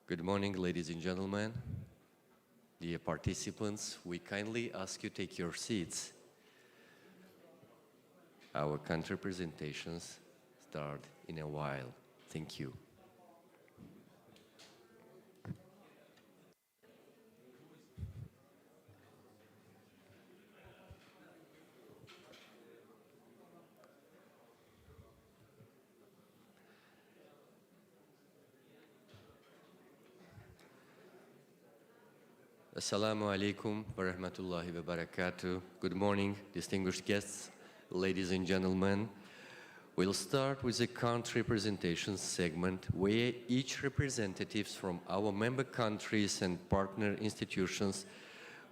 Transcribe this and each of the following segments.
Good morning, ladies and gentlemen. Dear participants, we kindly ask you to take your seats. Our country presentations start in a while. Thank you. Assalamu alaikum wa rahmatullahi wa barakatuh. Good morning, distinguished guests, ladies and gentlemen. We'll start with the country presentation segment where each representatives from our member countries and partner institutions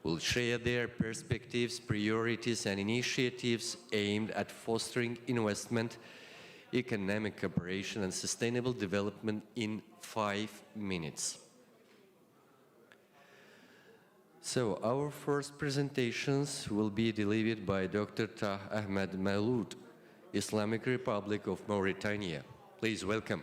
will share their perspectives, priorities, and initiatives aimed at fostering investment, economic cooperation, and sustainable development in 5 minutes. So our first presentations will be delivered by Dr. Tah Ahmed Maaloud, Islamic Republic of Mauritania. Please welcome.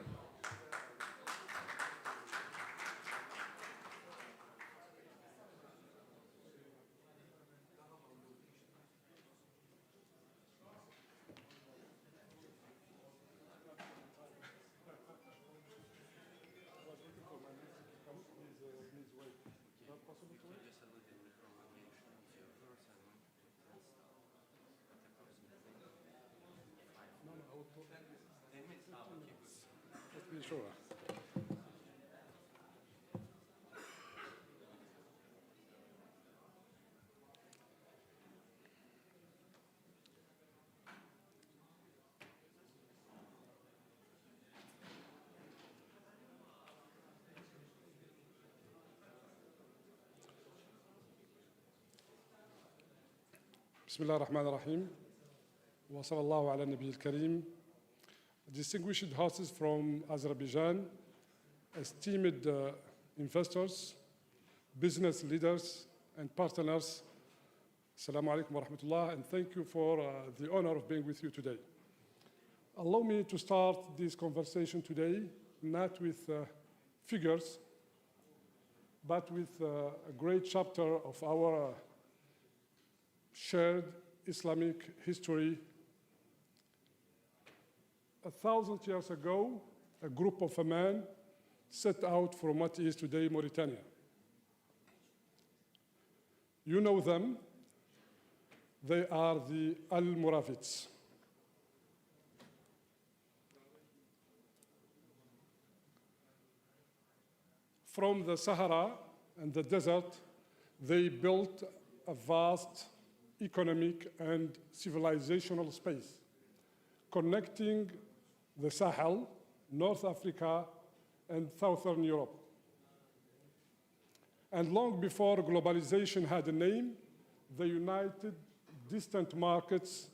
بسم الله الرحمن الرحيم وصلى الله على النبي الكريم. Distinguished hosts from Azerbaijan, esteemed investors, business leaders and partners, Assalamu alaikum wa rahmatullah, and thank you for the honor of being with you today. Allow me to start this conversation today not with figures, but with a great chapter of our shared Islamic history. 1,000 years ago, a group of men set out from what is today Mauritania. You know them. They are the Almoravids. From the Sahara and the desert, they built a vast economic and civilizational space, connecting the Sahel, North Africa, and Southern Europe. And long before globalization had a name, they united distant markets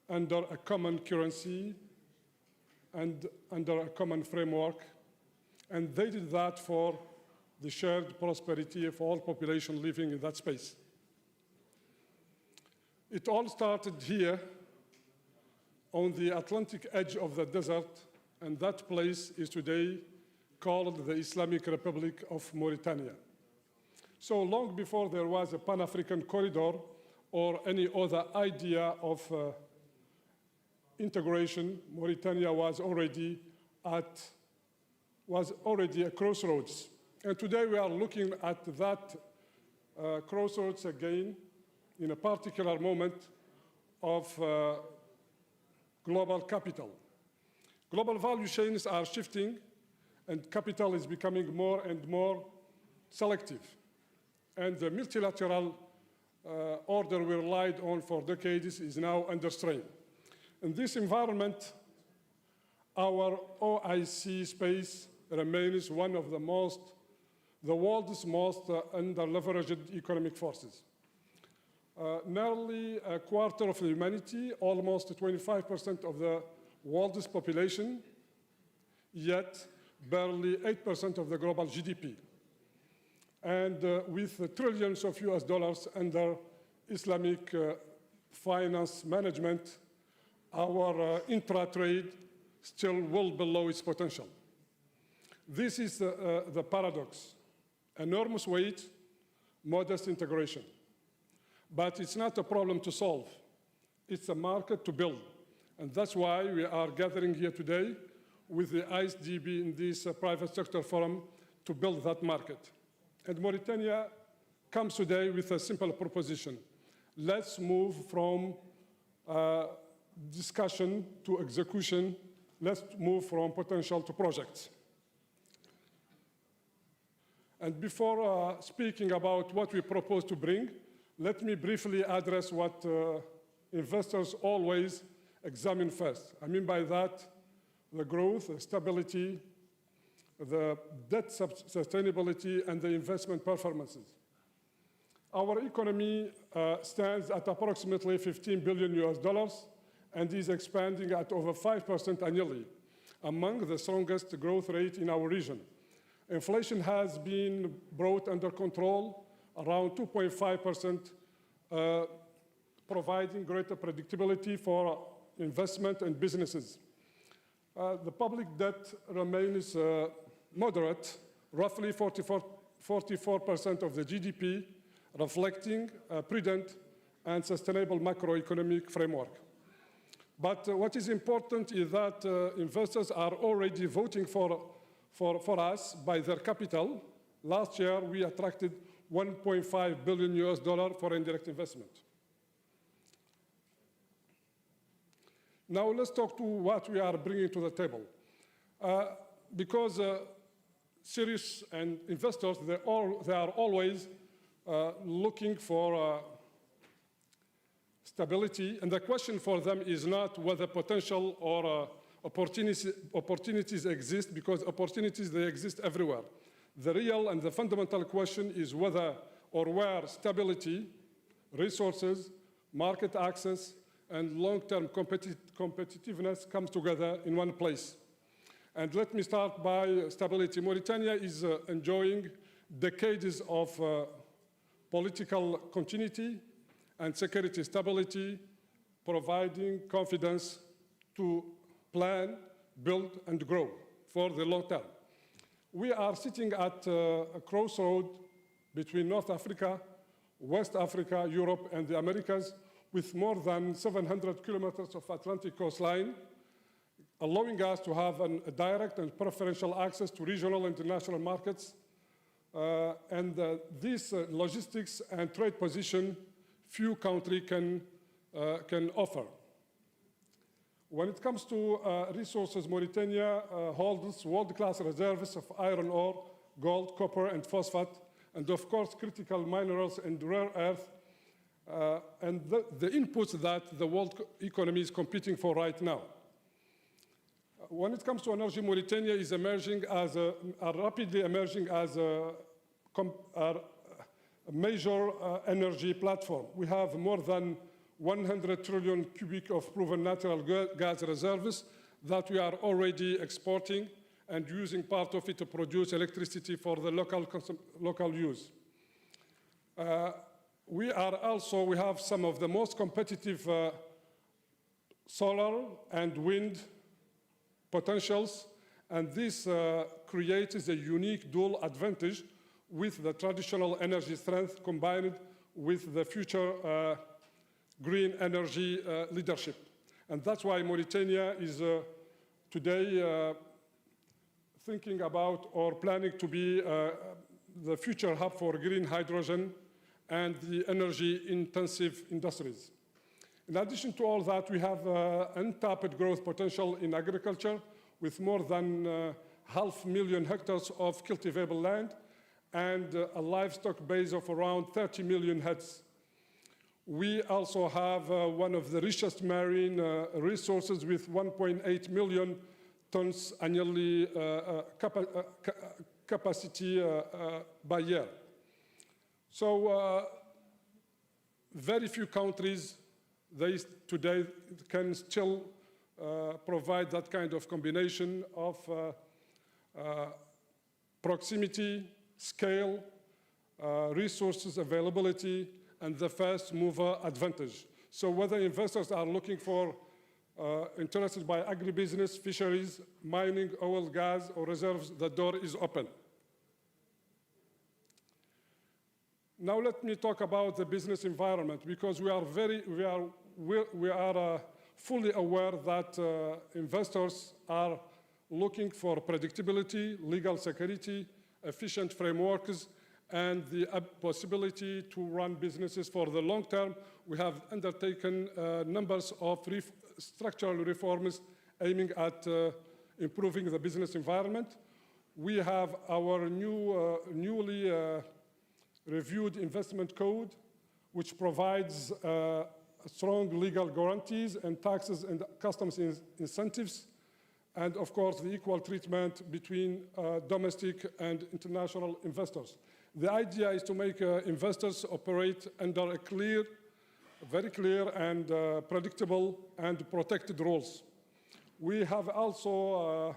under a common currency and under a common framework. And they did that for the shared prosperity of all population living in that space. It all started here on the Atlantic edge of the desert, and that place is today called the Islamic Republic of Mauritania. So long before there was a Pan-African corridor or any other idea of integration, Mauritania was already a crossroads. And today we are looking at that crossroads again in a particular moment of global capital. Global value chains are shifting, and capital is becoming more and more selective. And the multilateral order we relied on for decades is now under strain. In this environment, our OIC space remains one of the world's most under-leveraged economic forces. Nearly a quarter of the humanity, almost 25% of the world's population, yet barely 8% of the global GDP. And with trillions of US dollars under Islamic finance management, our intra-trade still well below its potential. This is the paradox. Enormous weight, modest integration. But it's not a problem to solve. It's a market to build. And that's why we are gathering here today with the ISDB in this private sector forum to build that market. And Mauritania comes today with a simple proposition. Let's move from discussion to execution. Let's move from potential to projects. And before speaking about what we propose to bring, let me briefly address what investors always examine first. I mean by that, the growth, the stability, the debt sustainability, and the investment performances. Our economy stands at approximately $15 billion and is expanding at over 5% annually, among the strongest growth rate in our region. Inflation has been brought under control, around 2.5%, providing greater predictability for investment and businesses. The public debt remains moderate, roughly 44% of the GDP, reflecting a prudent and sustainable macroeconomic framework. But what is important is that investors are already voting for us by their capital. Last year, we attracted $1.5 billion for indirect investment. Now let's talk to what we are bringing to the table. Because serious and investors, they are always looking for stability, and the question for them is not whether potential or opportunities exist, because opportunities, they exist everywhere. The real and the fundamental question is whether or where stability, resources, market access, and long-term competitiveness comes together in one place. And let me start by stability. Mauritania is enjoying decades of political continuity and security stability, providing confidence to plan, build, and grow for the long term. We are sitting at a crossroad between North Africa, West Africa, Europe, and the Americas, with more than 700 kilometers of Atlantic coastline, allowing us to have a direct and preferential access to regional and international markets. This logistics and trade position, few countries can offer. When it comes to resources, Mauritania holds world-class reserves of iron ore, gold, copper, and phosphate, and of course, critical minerals and rare earth, and the inputs that the world economy is competing for right now. When it comes to energy, Mauritania is rapidly emerging as a major energy platform. We have more than 100 trillion cubic of proven natural gas reserves that we are already exporting and using part of it to produce electricity for the local use. We have some of the most competitive solar and wind potentials, and this creates a unique dual advantage with the traditional energy strength combined with the future green energy leadership. And that's why Mauritania is today thinking about or planning to be the future hub for green hydrogen and the energy-intensive industries. In addition to all that, we have untapped growth potential in agriculture with more than 500,000 hectares of cultivable land and a livestock base of around 30 million heads. We also have one of the richest marine resources with 1.8 million tons annually capacity by year. So very few countries today can still provide that kind of combination of proximity, scale, resources availability, and the first mover advantage. So whether investors are looking for interested by agribusiness, fisheries, mining, oil, gas, or reserves, the door is open. Now let me talk about the business environment, because we are fully aware that investors are looking for predictability, legal security, efficient frameworks, and the possibility to run businesses for the long term. We have undertaken numbers of structural reforms aiming at improving the business environment. We have our newly reviewed investment code, which provides strong legal guarantees and taxes and customs incentives, and of course the equal treatment between domestic and international investors. The idea is to make investors operate under a very clear and predictable and protected rules. We have also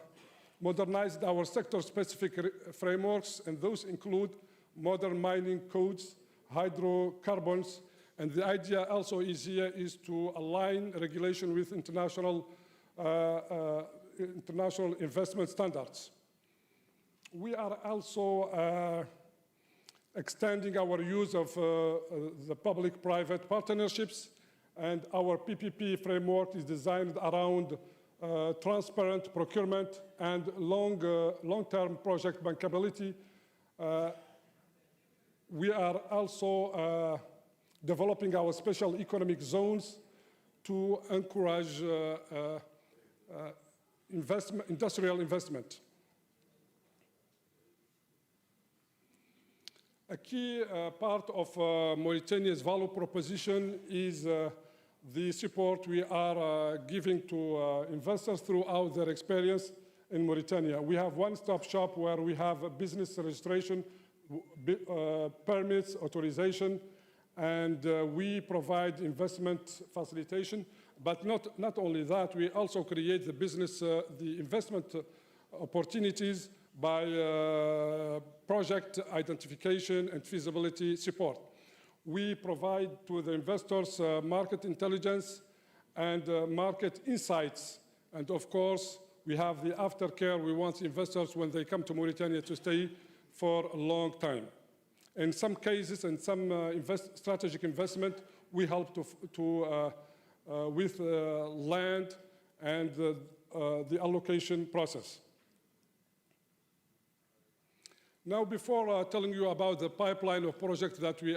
modernized our sector-specific frameworks, and those include modern mining codes, hydrocarbons, and the idea also is here is to align regulation with international investment standards. We are also extending our use of the public-private partnerships, and our PPP framework is designed around transparent procurement and long-term project bankability. We are also developing our special economic zones to encourage industrial investment. A key part of Mauritania's value proposition is the support we are giving to investors throughout their experience in Mauritania. We have one-stop shop where we have a business registration, permits, authorization, and we provide investment facilitation. But not only that, we also create the investment opportunities by project identification and feasibility support. We provide to the investors market intelligence and market insights. And of course, we have the aftercare. We want investors, when they come to Mauritania, to stay for a long time. In some cases, in some strategic investment, we help with land and the allocation process. Now, before telling you about the pipeline of projects that we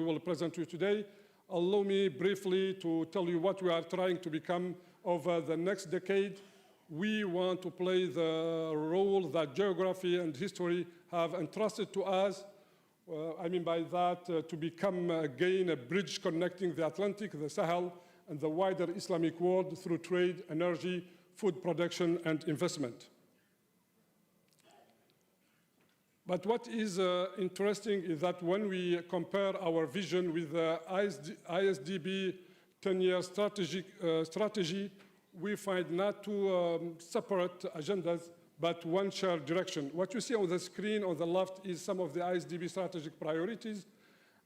will present to you today, allow me briefly to tell you what we are trying to become over the next decade. We want to play the role that geography and history have entrusted to us. I mean by that, to become again a bridge connecting the Atlantic, the Sahel, and the wider Islamic world through trade, energy, food production, and investment. But what is interesting is that when we compare our vision with the ISDB 10-year strategy, we find not two separate agendas, but one shared direction. What you see on the screen on the left is some of the ISDB strategic priorities,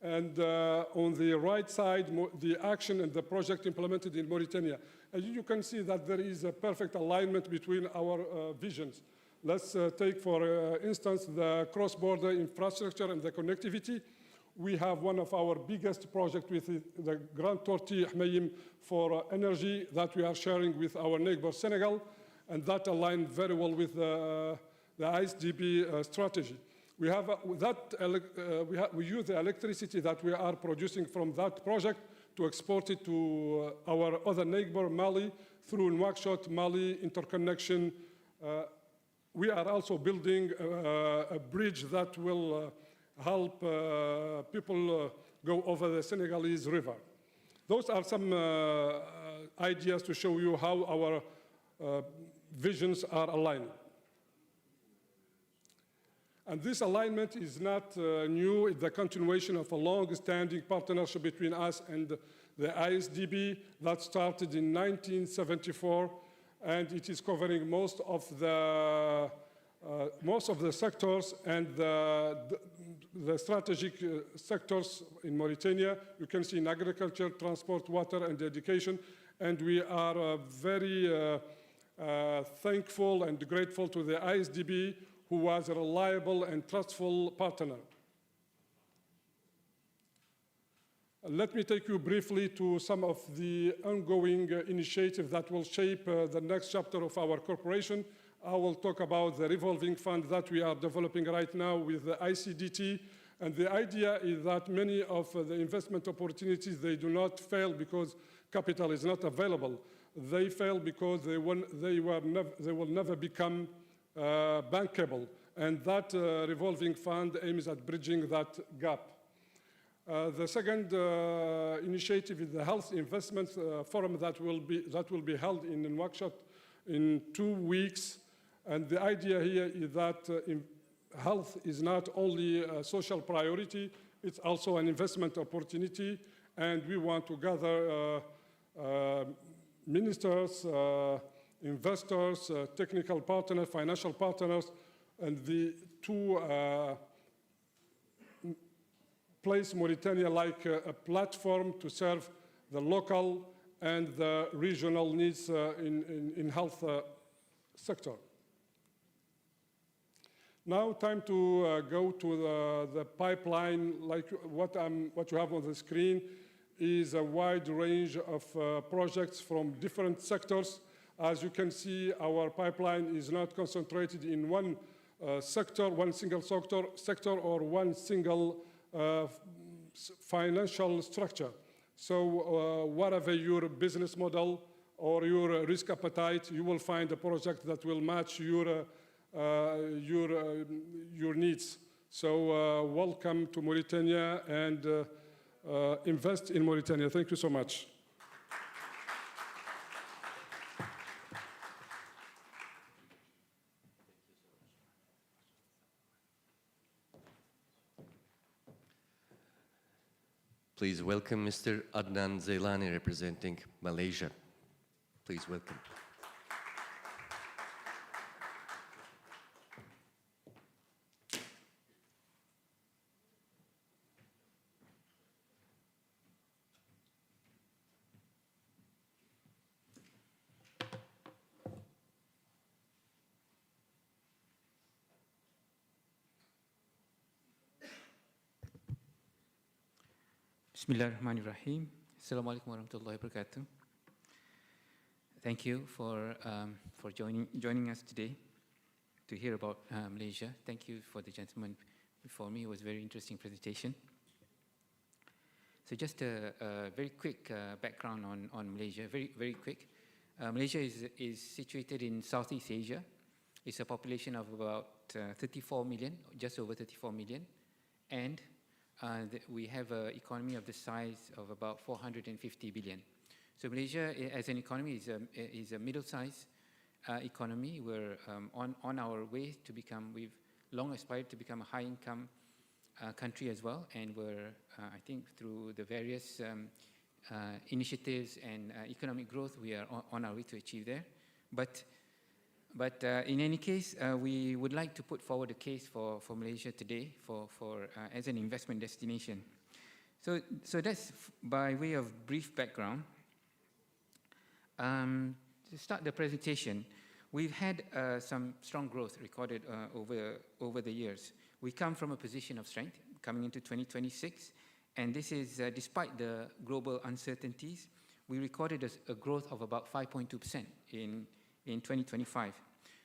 and on the right side, the action and the project implemented in Mauritania. As you can see that there is a perfect alignment between our visions. Let's take, for instance, the cross-border infrastructure and the connectivity. We have one of our biggest projects with the Grand Tortue Hmeim for energy that we are sharing with our neighbor Senegal, and that aligns very well with the ISDB strategy. We use the electricity that we are producing from that project to export it to our other neighbor, Mali, through Nouakchott, Mali interconnection. We are also building a bridge that will help people go over the Senegalese river. Those are some ideas to show you how our visions are aligned. And this alignment is not new. It's the continuation of a long-standing partnership between us and the ISDB that started in 1974, and it is covering most of the sectors and the strategic sectors in Mauritania. You can see in agriculture, transport, water, and education. and we are very thankful and grateful to the ISDB, who was a reliable and trustful partner. Let me take you briefly to some of the ongoing initiatives that will shape the next chapter of our corporation. I will talk about the revolving fund that we are developing right now with the ICDT. And the idea is that many of the investment opportunities, they do not fail because capital is not available. They fail because they will never become bankable. And that revolving fund aims at bridging that gap. The second initiative is the Health Investment Forum that will be held in Nouakchott in 2 weeks. And the idea here is that health is not only a social priority, it's also an investment opportunity. And we want to gather ministers, investors, technical partners, financial partners, and to place Mauritania like a platform to serve the local and the regional needs in health sector. Now, time to go to the pipeline. Like what you have on the screen is a wide range of projects from different sectors. As you can see, our pipeline is not concentrated in one sector, one single sector, or one single financial structure. So whatever your business model or your risk appetite, you will find a project that will match your needs. So welcome to Mauritania and invest in Mauritania. Thank you so much. Please welcome Mr. Adnan Zeylani representing Malaysia. Please welcome. Bismillahirrahmanirrahim. Assalamu alaikum warahmatullahi wabarakatuh. Thank you for joining us today to hear about Malaysia. Thank you for the gentleman before me. It was a very interesting presentation. So just a very quick background on Malaysia, very quick. Malaysia is situated in Southeast Asia. It's a population of about 34 million, just over 34 million. And we have an economy of the size of about 450 billion. So Malaysia, as an economy, is a middle-sized economy. We're on our way to become. We've long aspired to become a high-income country as well, and we're, I think, through the various initiatives and economic growth, we are on our way to achieve there. But in any case, we would like to put forward a case for Malaysia today as an investment destination. So that's by way of brief background. To start the presentation, we've had some strong growth recorded over the years. We come from a position of strength coming into 2026, and this is despite the global uncertainties. We recorded a growth of about 5.2% in 2025.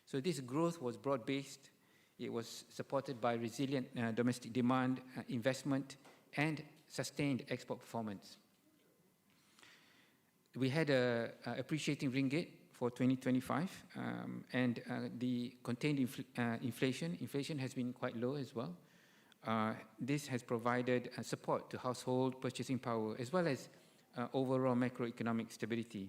So this growth was broad-based. It was supported by resilient domestic demand, investment, and sustained export performance. We had a appreciating ringgit for 2025, and the contained inflation. Inflation has been quite low as well. This has provided support to household purchasing power, as well as overall macroeconomic stability.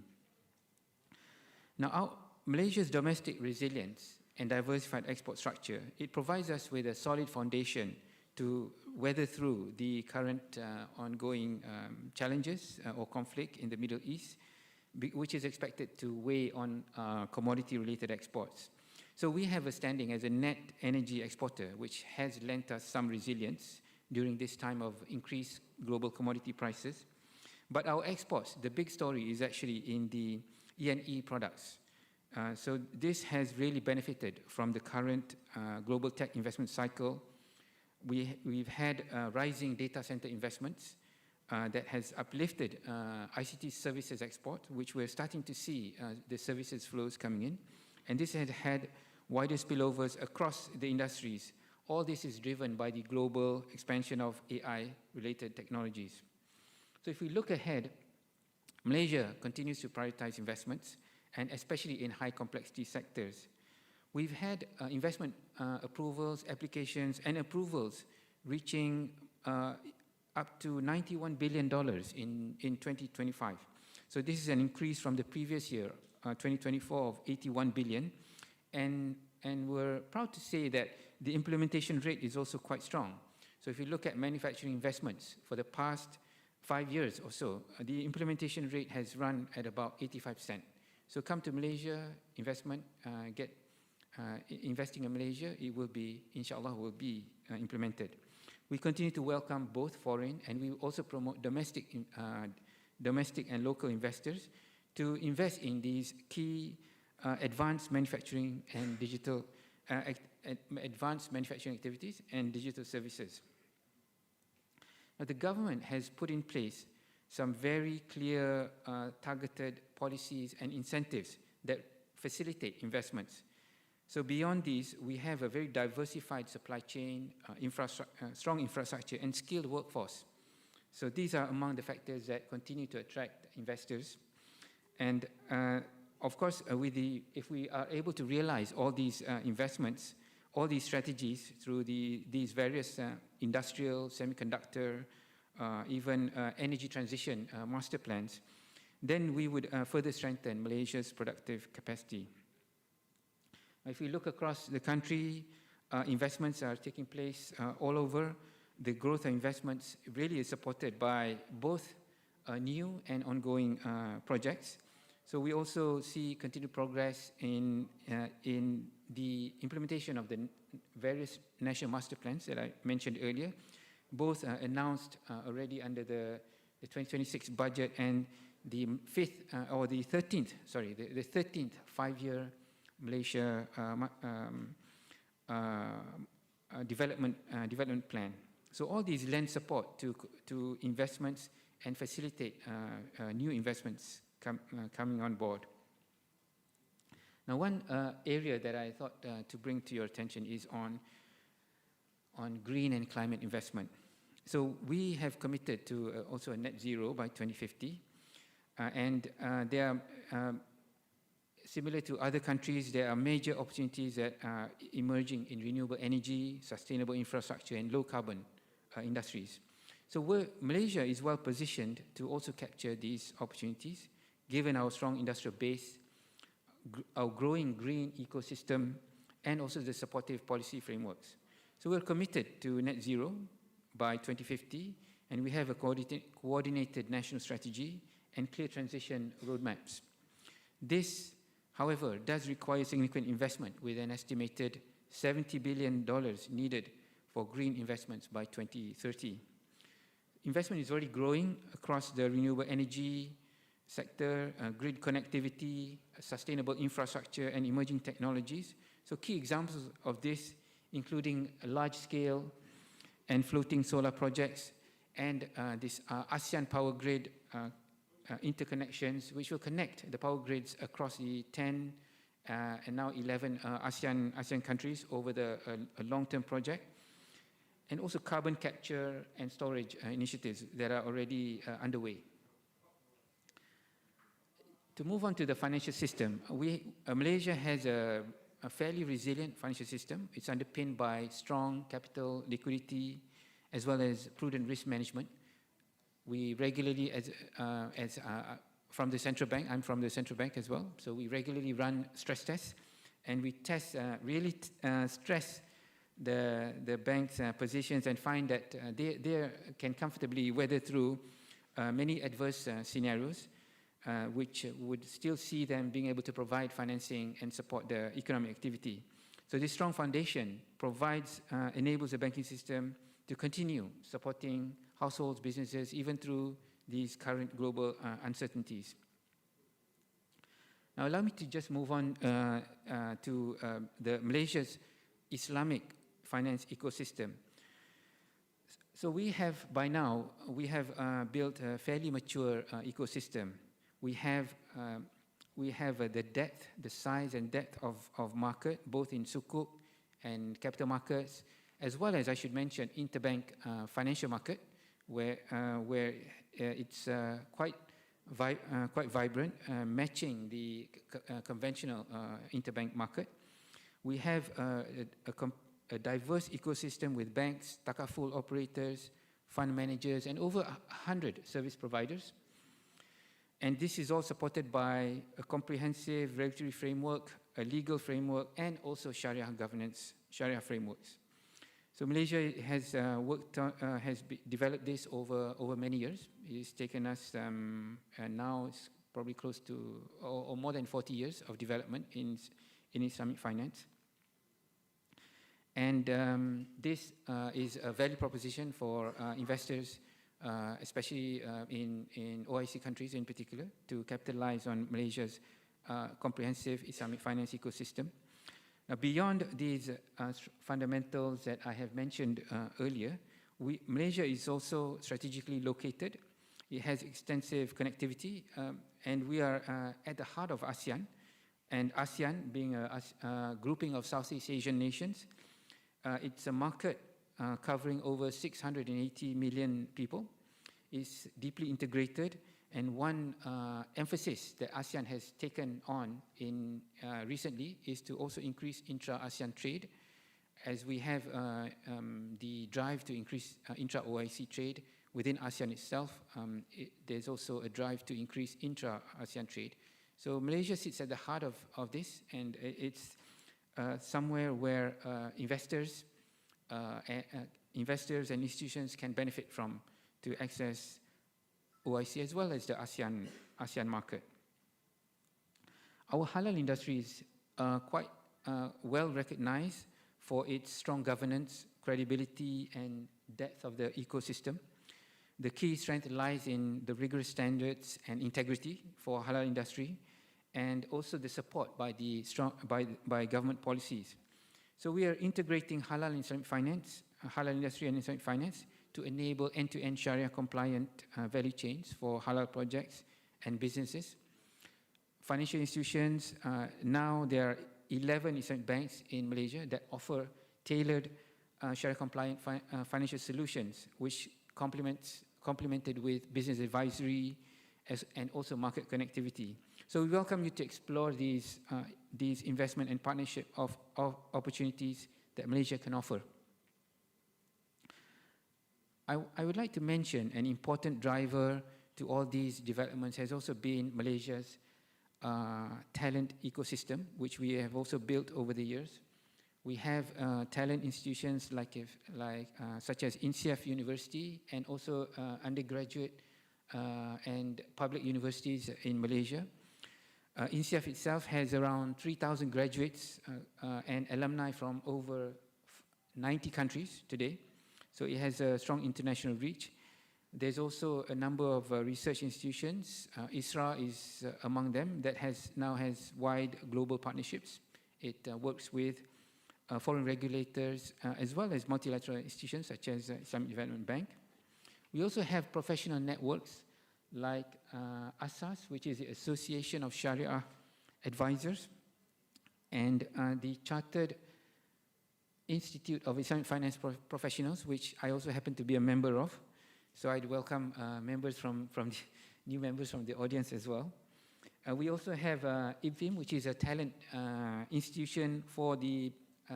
Now, Malaysia's domestic resilience and diversified export structure, it provides us with a solid foundation to weather through the current ongoing challenges or conflict in the Middle East, which is expected to weigh on commodity-related exports. So we have a standing as a net energy exporter, which has lent us some resilience during this time of increased global commodity prices. But our exports, the big story is actually in the E&E products. So this has really benefited from the current global tech investment cycle. We've had rising data center investments that has uplifted ICT services export, which we're starting to see the services flows coming in. And this has had wider spillovers across the industries. All this is driven by the global expansion of AI-related technologies. So if we look ahead, Malaysia continues to prioritize investments, and especially in high complexity sectors. We've had investment approvals, applications, and approvals reaching up to $91 billion in 2025. So this is an increase from the previous year, 2024, of 81 billion. And we're proud to say that the implementation rate is also quite strong. So if you look at manufacturing investments for the past 5 years or so, the implementation rate has run at about 85%. So come to Malaysia, investing in Malaysia, it will be, inshallah, will be implemented. We continue to welcome both foreign, and we also promote domestic and local investors to invest in these key advanced manufacturing and digital advanced manufacturing activities and digital services. Now, the government has put in place some very clear targeted policies and incentives that facilitate investments. So beyond these, we have a very diversified supply chain, strong infrastructure, and skilled workforce. So these are among the factors that continue to attract investors. And of course, if we are able to realize all these investments, all these strategies through these various industrial, semiconductor, even energy transition master plans, then we would further strengthen Malaysia's productive capacity. If we look across the country, investments are taking place all over. The growth of investments really is supported by both new and ongoing projects. So we also see continued progress in the implementation of the various national master plans that I mentioned earlier, both announced already under the 2026 budget and the 13th five-year Malaysia development plan. So all these lend support to investments and facilitate new investments coming on board. Now, one area that I thought to bring to your attention is on green and climate investment. So we have committed to also a net zero by 2050, and there are similar to other countries, there are major opportunities that are emerging in renewable energy, sustainable infrastructure, and low-carbon industries. So Malaysia is well positioned to also capture these opportunities, given our strong industrial base, our growing green ecosystem, and also the supportive policy frameworks. So we're committed to net zero by 2050, and we have a coordinated national strategy and clear transition roadmaps. This, however, does require significant investment, with an estimated $70 billion needed for green investments by 2030. Investment is already growing across the renewable energy sector, grid connectivity, sustainable infrastructure, and emerging technologies. So key examples of this, including large-scale and floating solar projects, and this ASEAN Power Grid interconnections, which will connect the power grids across the 10 and now 11 ASEAN countries over a long-term project, and also carbon capture and storage initiatives that are already underway. To move on to the financial system, Malaysia has a fairly resilient financial system. It's underpinned by strong capital liquidity, as well as prudent risk management. We regularly, from the central bank, I'm from the central bank as well, so we regularly run stress tests, and we stress the bank's positions and find that they can comfortably weather through many adverse scenarios, which would still see them being able to provide financing and support the economic activity. So this strong foundation enables the banking system to continue supporting households, businesses, even through these current global uncertainties. Now, allow me to just move on to the Malaysia's Islamic finance ecosystem. So we have, by now, built a fairly mature ecosystem. We have the depth, the size and depth of market, both in sukuk and capital markets, as well as, I should mention, interbank financial market, where it's quite vibrant, matching the conventional interbank market. We have a diverse ecosystem with banks, takaful operators, fund managers, and over 100 service providers. And this is all supported by a comprehensive regulatory framework, a legal framework, and also Sharia governance, Sharia frameworks. So Malaysia has developed this over many years. It's taken us, and now it's probably close to, or more than 40 years of development in Islamic finance. And this is a value proposition for investors, especially in OIC countries in particular, to capitalize on Malaysia's comprehensive Islamic finance ecosystem. Now, beyond these fundamentals that I have mentioned earlier, Malaysia is also strategically located. It has extensive connectivity, and we are at the heart of ASEAN. And ASEAN, being a grouping of Southeast Asian nations, it's a market covering over 680 million people. It's deeply integrated, and one emphasis that ASEAN has taken on recently is to also increase intra-ASEAN trade, as we have the drive to increase intra-OIC trade within ASEAN itself. There's also a drive to increase intra-ASEAN trade. So Malaysia sits at the heart of this, and it's somewhere where investors and institutions can benefit from to access OIC as well as the ASEAN market. Our halal industry is quite well recognized for its strong governance, credibility, and depth of the ecosystem. The key strength lies in the rigorous standards and integrity for halal industry, and also the support by government policies. So we are integrating halal industry and Islamic finance to enable end-to-end Sharia-compliant value chains for halal projects and businesses. Financial institutions, now there are 11 Islamic banks in Malaysia that offer tailored Sharia-compliant financial solutions, which complemented with business advisory and also market connectivity. So we welcome you to explore these investment and partnership of opportunities that Malaysia can offer. I would like to mention an important driver to all these developments has also been Malaysia's talent ecosystem, which we have also built over the years. We have talent institutions such as INSEAF University, and also undergraduate and public universities in Malaysia. INSEAF itself has around 3,000 graduates and alumni from over 90 countries today. So it has a strong international reach. There's also a number of research institutions. ISRA is among them, that now has wide global partnerships. It works with foreign regulators as well as multilateral institutions such as Islamic Development Bank. We also have professional networks like ASAS, which is the Association of Sharia Advisors, and the Chartered Institute of Islamic Finance Professionals, which I also happen to be a member of. So I'd welcome new members from the audience as well. We also have IBFIM, which is a talent institution for the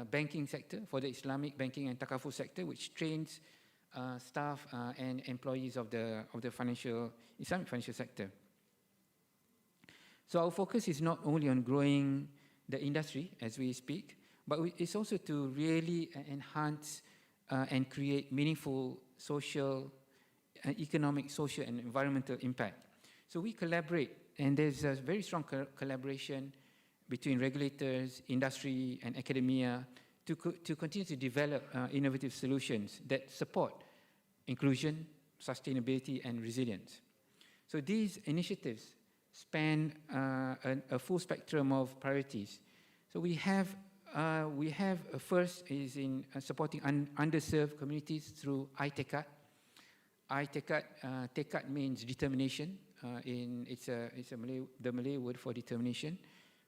banking sector, for the Islamic banking and takaful sector, which trains staff and employees of the Islamic financial sector. So our focus is not only on growing the industry as we speak, but it's also to really enhance and create meaningful social, economic, social, and environmental impact. So we collaborate, and there's a very strong collaboration between regulators, industry, and academia to continue to develop innovative solutions that support inclusion, sustainability, and resilience. So these initiatives span a full spectrum of priorities. So we have first is in supporting underserved communities through iTekat. iTekat, tekat means determination. It's the Malay word for determination.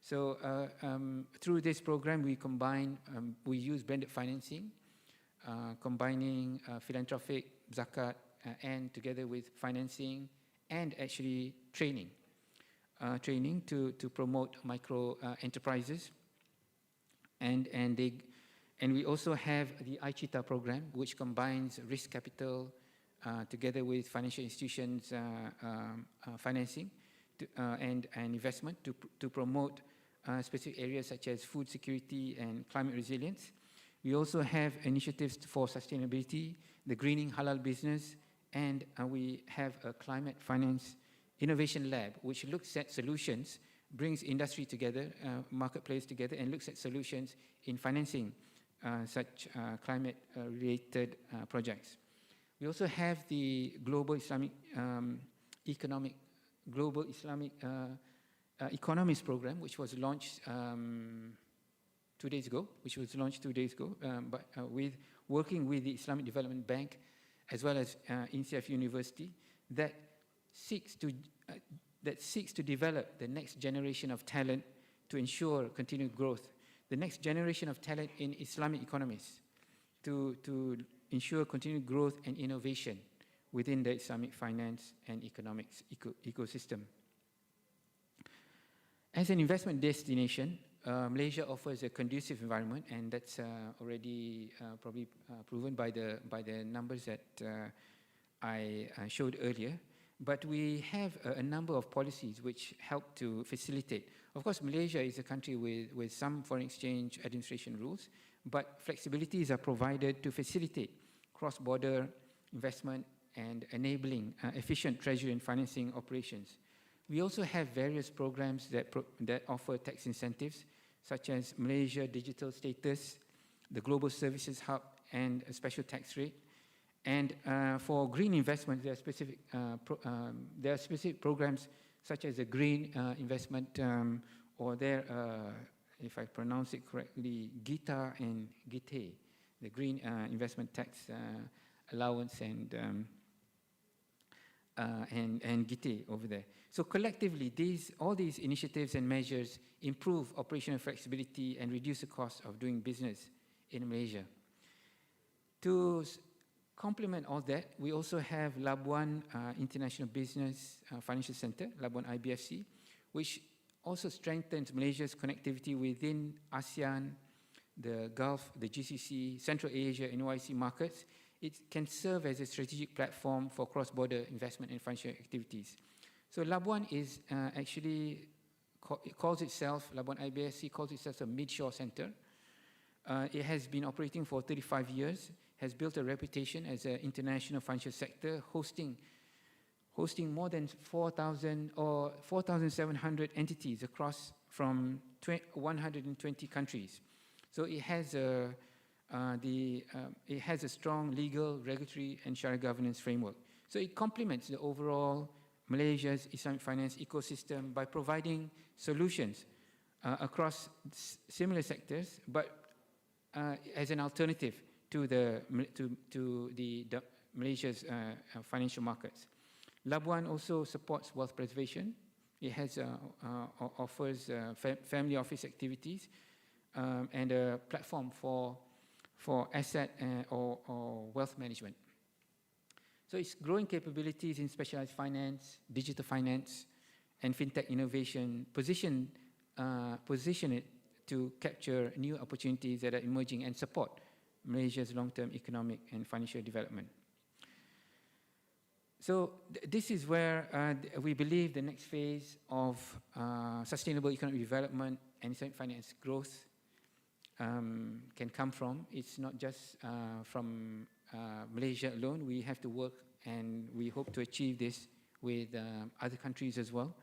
So through this program, we use blended financing, combining philanthropic, zakat, and together with financing and actually training to promote micro enterprises. And we also have the iCita program, which combines risk capital together with financial institutions financing and investment to promote specific areas such as food security and climate resilience. We also have initiatives for sustainability, the greening halal business, and we have a climate finance innovation lab, which looks at solutions, brings industry together, marketplace together, and looks at solutions in financing such climate-related projects. We also have the Global Islamic Economies Program, which was launched 2 days ago, working with the Islamic Development Bank as well as INSEAD University, that seeks to develop the next generation of talent to ensure continued growth, the next generation of talent in Islamic economies to ensure continued growth and innovation within the Islamic finance and economics ecosystem. As an investment destination, Malaysia offers a conducive environment, and that's already probably proven by the numbers that I showed earlier. But we have a number of policies which help to facilitate. Of course, Malaysia is a country with some foreign exchange administration rules, but flexibilities are provided to facilitate cross-border investment and enabling efficient treasury and financing operations. We also have various programs that offer tax incentives, such as Malaysia Digital Status, the Global Services Hub, and a special tax rate. And for green investment, there are specific programs such as the Green Investment, or if I pronounce it correctly, GITA and GITE, the Green Investment Tax Allowance and GITE over there. So collectively, all these initiatives and measures improve operational flexibility and reduce the cost of doing business in Malaysia. To complement all that, we also have Labuan International Business Financial Center, Labuan IBFC, which also strengthens Malaysia's connectivity within ASEAN, the Gulf, the GCC, Central Asia, and OIC markets. It can serve as a strategic platform for cross-border investment and financial activities. So Labuan is actually, Labuan IBFC calls itself a mid-shore center. It has been operating for 35 years, has built a reputation as an international financial sector, hosting more than 4,000 or 4,700 entities across from 120 countries. So it has a strong legal, regulatory, and Sharia governance framework. So it complements the overall Malaysia's Islamic finance ecosystem by providing solutions across similar sectors, but as an alternative to the Malaysia's financial markets. Labuan also supports wealth preservation. It has offers family office activities and a platform for asset or wealth management. So its growing capabilities in specialized finance, digital finance, and fintech innovation position it to capture new opportunities that are emerging and support Malaysia's long-term economic and financial development. So this is where we believe the next phase of sustainable economic development and Islamic finance growth can come from. It's not just from Malaysia alone. We have to work, and we hope to achieve this with other countries as well.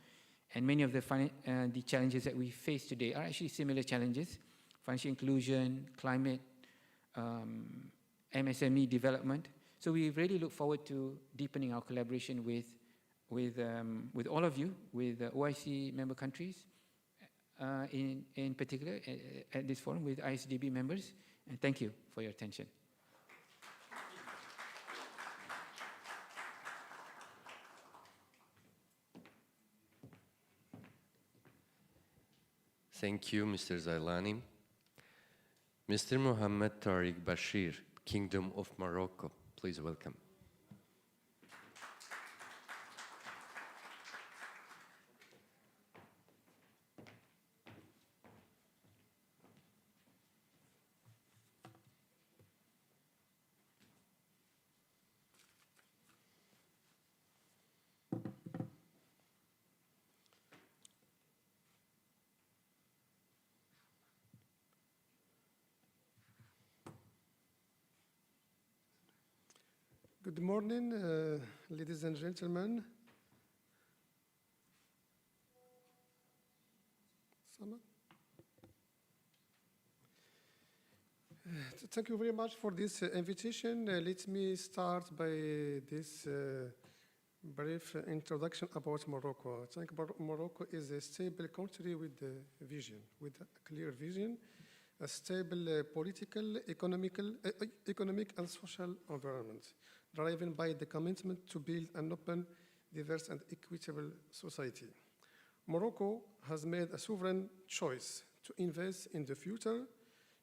And many of the challenges that we face today are actually similar challenges: financial inclusion, climate, MSME development. So we really look forward to deepening our collaboration with with all of you, with OIC member countries, in particular at this forum with ISDB members, and thank you for your attention. Thank you, Mr. Zailani. Mr. Mohammed Tariq Bashir, Kingdom of Morocco, please welcome. Good morning, ladies and gentlemen. Thank you very much for this invitation. Let me start by this brief introduction about Morocco. I think Morocco is a stable country with a vision, with a clear vision, a stable political, economic and social environment, driven by the commitment to build an open, diverse and equitable society. Morocco has made a sovereign choice to invest in the future,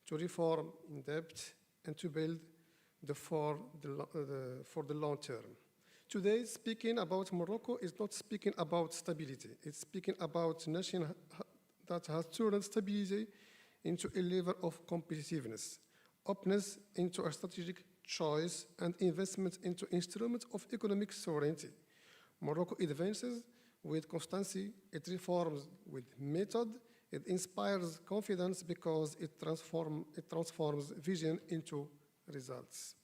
to reform in depth, and to build for the long term. Today, speaking about Morocco is not speaking about stability. It's speaking about a nation that has turned stability into a level of competitiveness, openness into a strategic choice, and investment into instruments of economic sovereignty. Morocco advances with constancy, it reforms with method, it inspires confidence because it transforms vision into results.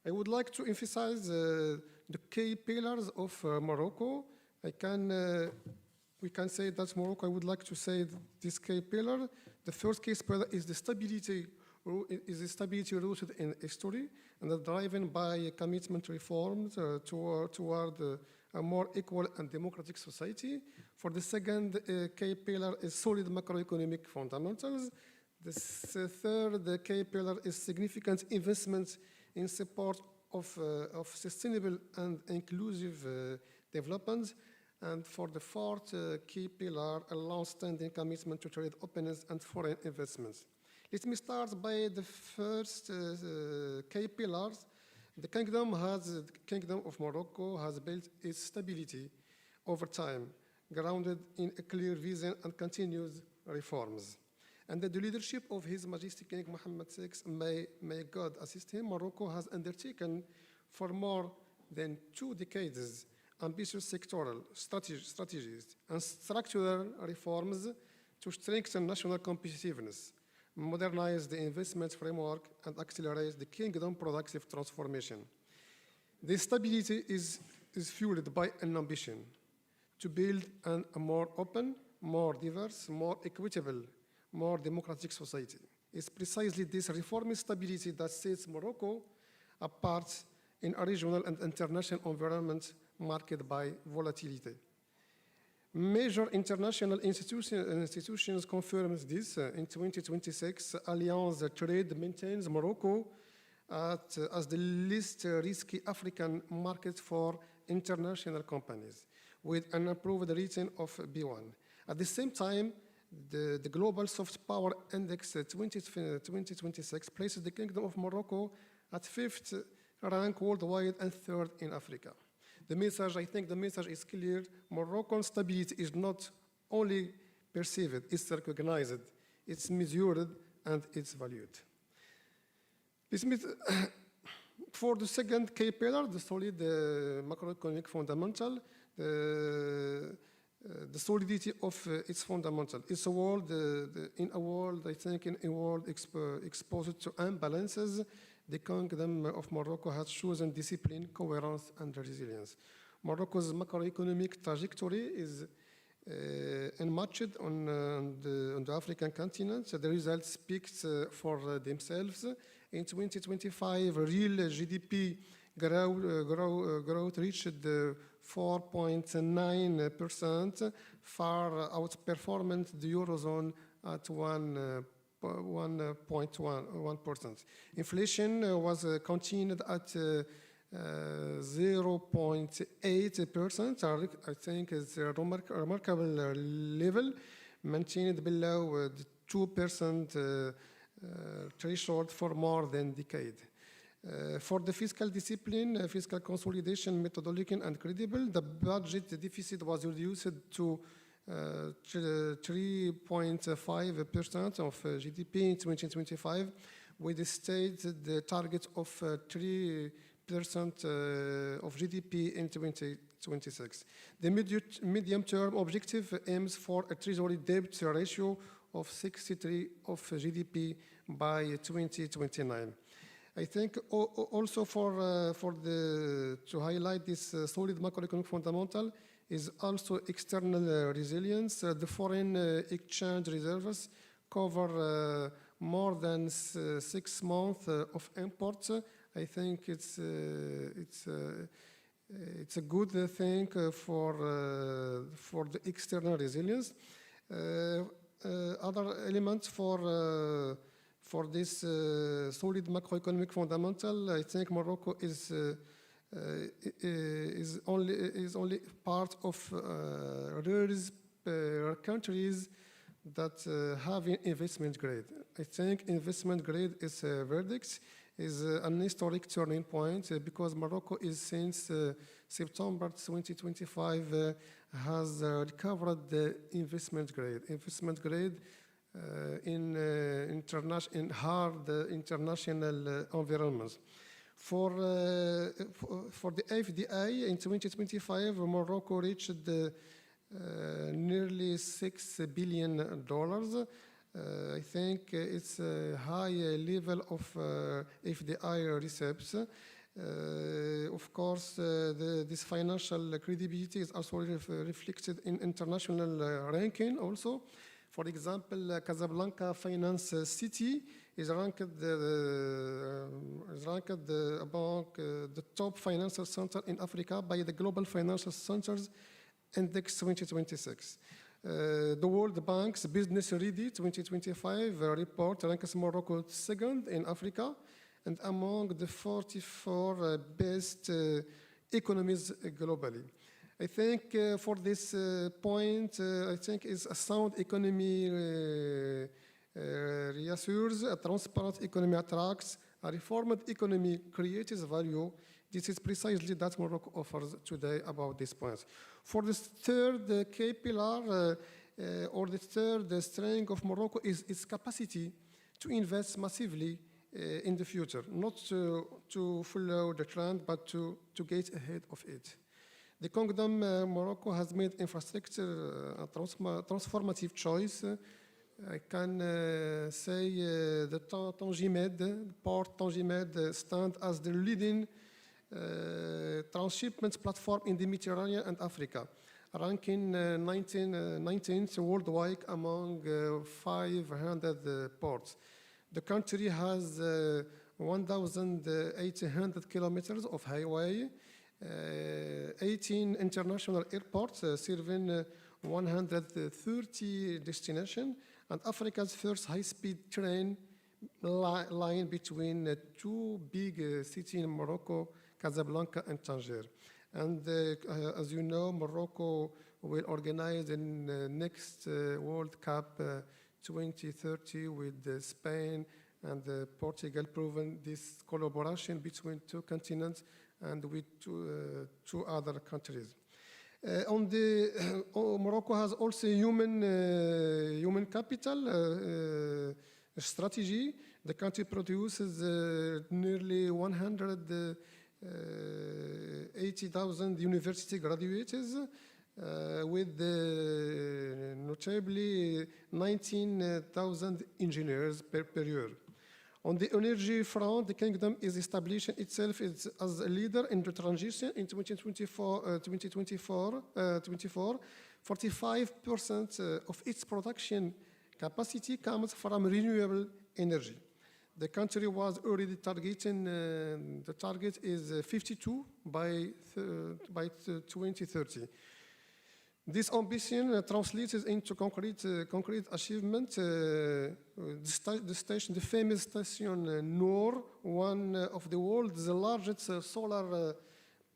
I would like to emphasize the key pillars of Morocco. We can say that Morocco, I would like to say this key pillar. The first key pillar is the stability rooted in history and driven by a commitment to reforms toward a more equal and democratic society. For the second key pillar is solid macroeconomic fundamentals. The third key pillar is significant investment in support of sustainable and inclusive development. And for the fourth key pillar, a long-standing commitment to trade openness and foreign investments. Let me start by the first key pillars. The Kingdom of Morocco has built its stability over time, grounded in a clear vision and continuous reforms. Under the leadership of His Majesty King Mohammed VI, may God assist him, Morocco has undertaken for more than 2 decades ambitious sectoral strategies and structural reforms to strengthen national competitiveness, modernize the investment framework, and accelerate the Kingdom's productive transformation. This stability is fueled by an ambition to build a more open, more diverse, more equitable, more democratic society. It's precisely this reformist stability that sets Morocco apart in a regional and international environment marked by volatility. Major international institutions confirmed this. In 2026, Allianz Trade maintains Morocco as the least risky African market for international companies, with an approved rating of B1. At the same time, the Global Soft Power Index 2026 places the Kingdom of Morocco at 5th rank worldwide and 3rd in Africa. I think the message is clear. Moroccan stability is not only perceived, it's recognized, it's measured, and it's valued. For the second key pillar, the solid macroeconomic fundamental, the solidity of its fundamental. It's a world, in a world exposed to imbalances, the Kingdom of Morocco has chosen discipline, coherence, and resilience. Morocco's macroeconomic trajectory is unmatched on the African continent. The results speak for themselves. In 2025, real GDP growth reached 4.9%, far outperforming the Eurozone at 1.1%. Inflation was continued at 0.8%. I think it's a remarkable level, maintained below the 2% threshold for more than a decade. For the fiscal discipline, fiscal consolidation methodological and credible, the budget deficit was reduced to 3.5% of GDP in 2025, with the stated target of 3% of GDP in 2026. The medium-term objective aims for a treasury debt ratio of 63% of GDP by 2029. I think also to highlight this solid macroeconomic fundamental is also external resilience. The foreign exchange reserves cover more than 6 months of imports. I think it's a good thing for the external resilience. Other elements for this solid macroeconomic fundamental, I think Morocco is only part of rare countries that have investment grade. I think investment grade is a verdict, is an historic turning point because Morocco is since September 2025 has recovered the investment grade. Investment grade in hard international environments. For the FDI in 2025, Morocco reached nearly $6 billion. I think it's a high level of FDI receipts. Of course, this financial credibility is also reflected in international ranking also. For example, Casablanca Finance City is ranked among the top financial center in Africa by the Global Financial Centers Index 2026. The World Bank's Business Ready 2025 report ranks Morocco second in Africa and among the 44 best economies globally. I think for this point, I think is a sound economy reassures, a transparent economy attracts, a reformed economy creates value. This is precisely that Morocco offers today about these points. For the third key pillar or the third strength of Morocco is its capacity to invest massively in the future, not to follow the trend, but to get ahead of it. The Kingdom Morocco has made infrastructure a transformative choice. I can say the Port Tangimed stand as the leading transshipment platform in the Mediterranean and Africa, ranking 19th worldwide among 500 ports. The country has 1,800 kilometers of highway, 18 international airports serving 130 destinations, and Africa's first high-speed train line between two big cities in Morocco, Casablanca and Tangier. And as you know, Morocco will organize the next World Cup 2030 with Spain and Portugal, proving this collaboration between two continents and with two other countries. Morocco has also human capital strategy. The country produces nearly 180,000 university graduates, with notably 19,000 engineers per year. On the energy front, the kingdom is establishing itself as a leader in the transition in 2024. 45% of its production capacity comes from renewable energy. The country was already targeting, the target is 52 by 2030. This ambition translates into concrete achievement. The famous station Noor, one of the world's largest solar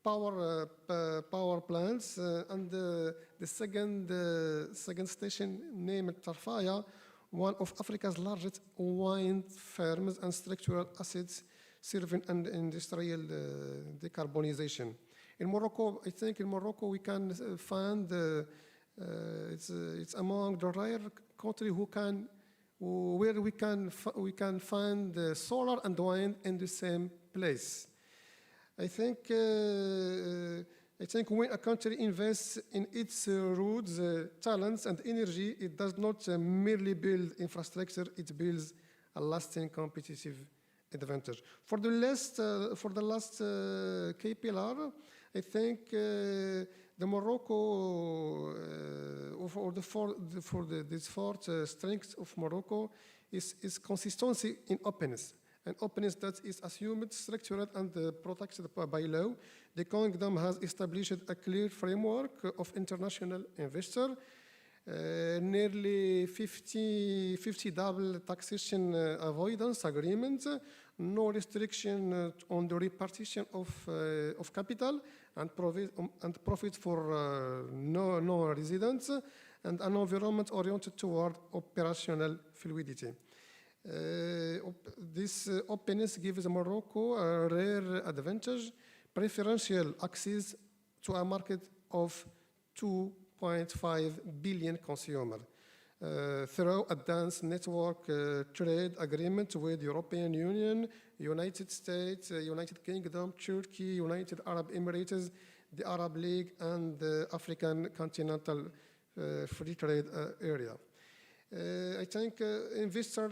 power plants, and the second station named Tarfaya, one of Africa's largest wind farms and structural assets serving an industrial decarbonization. In Morocco, I think in Morocco we can find, it's among the rare countries where we can find solar and wind in the same place. I think when a country invests in its roots, talents, and energy, it does not merely build infrastructure; it builds a lasting competitive advantage. For the last key pillar, I think the Morocco, this fourth strength of Morocco is consistency in openness. An openness that is assumed, structured, and protected by law. The Kingdom has established a clear framework of international investors, nearly 50 double taxation avoidance agreements, no restriction on the repartition of capital and profit for non-residents, and an environment oriented toward operational fluidity. This openness gives Morocco a rare advantage, preferential access to a market of 2.5 billion consumers through a dense network trade agreement with the European Union, United States, United Kingdom, Turkey, United Arab Emirates, the Arab League, and the African Continental Free Trade Area. I think investor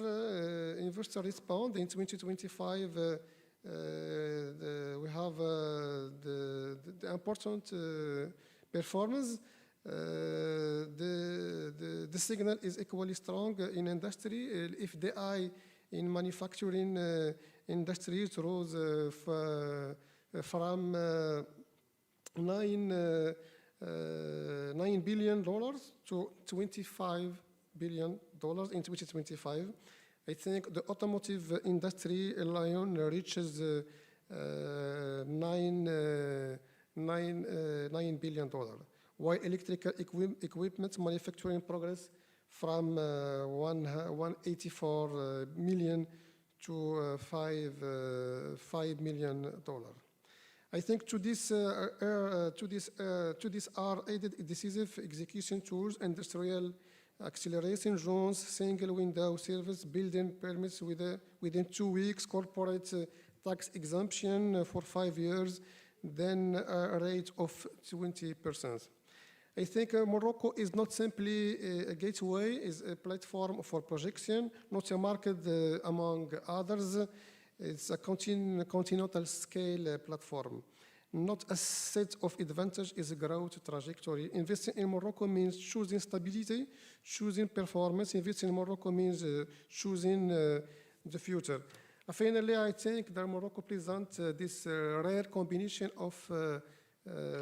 respond in 2025. We have the important performance. The signal is equally strong in industry. If the eye in manufacturing industries rose from $9 billion to $25 billion in 2025. I think the automotive industry alone reaches $9 billion, while electrical equipment manufacturing progress from $184 million to $5 million. I think to this are added decisive execution tools, industrial acceleration zones, single window service, building permits within 2 weeks, corporate tax exemption for 5 years, then a rate of 20%. I think Morocco is not simply a gateway, is a platform for projection, not a market among others. It's a continental scale platform. Not a set of advantage, is a growth trajectory. Investing in Morocco means choosing stability, choosing performance. Investing in Morocco means choosing the future. Finally, I think that Morocco presents this rare combination of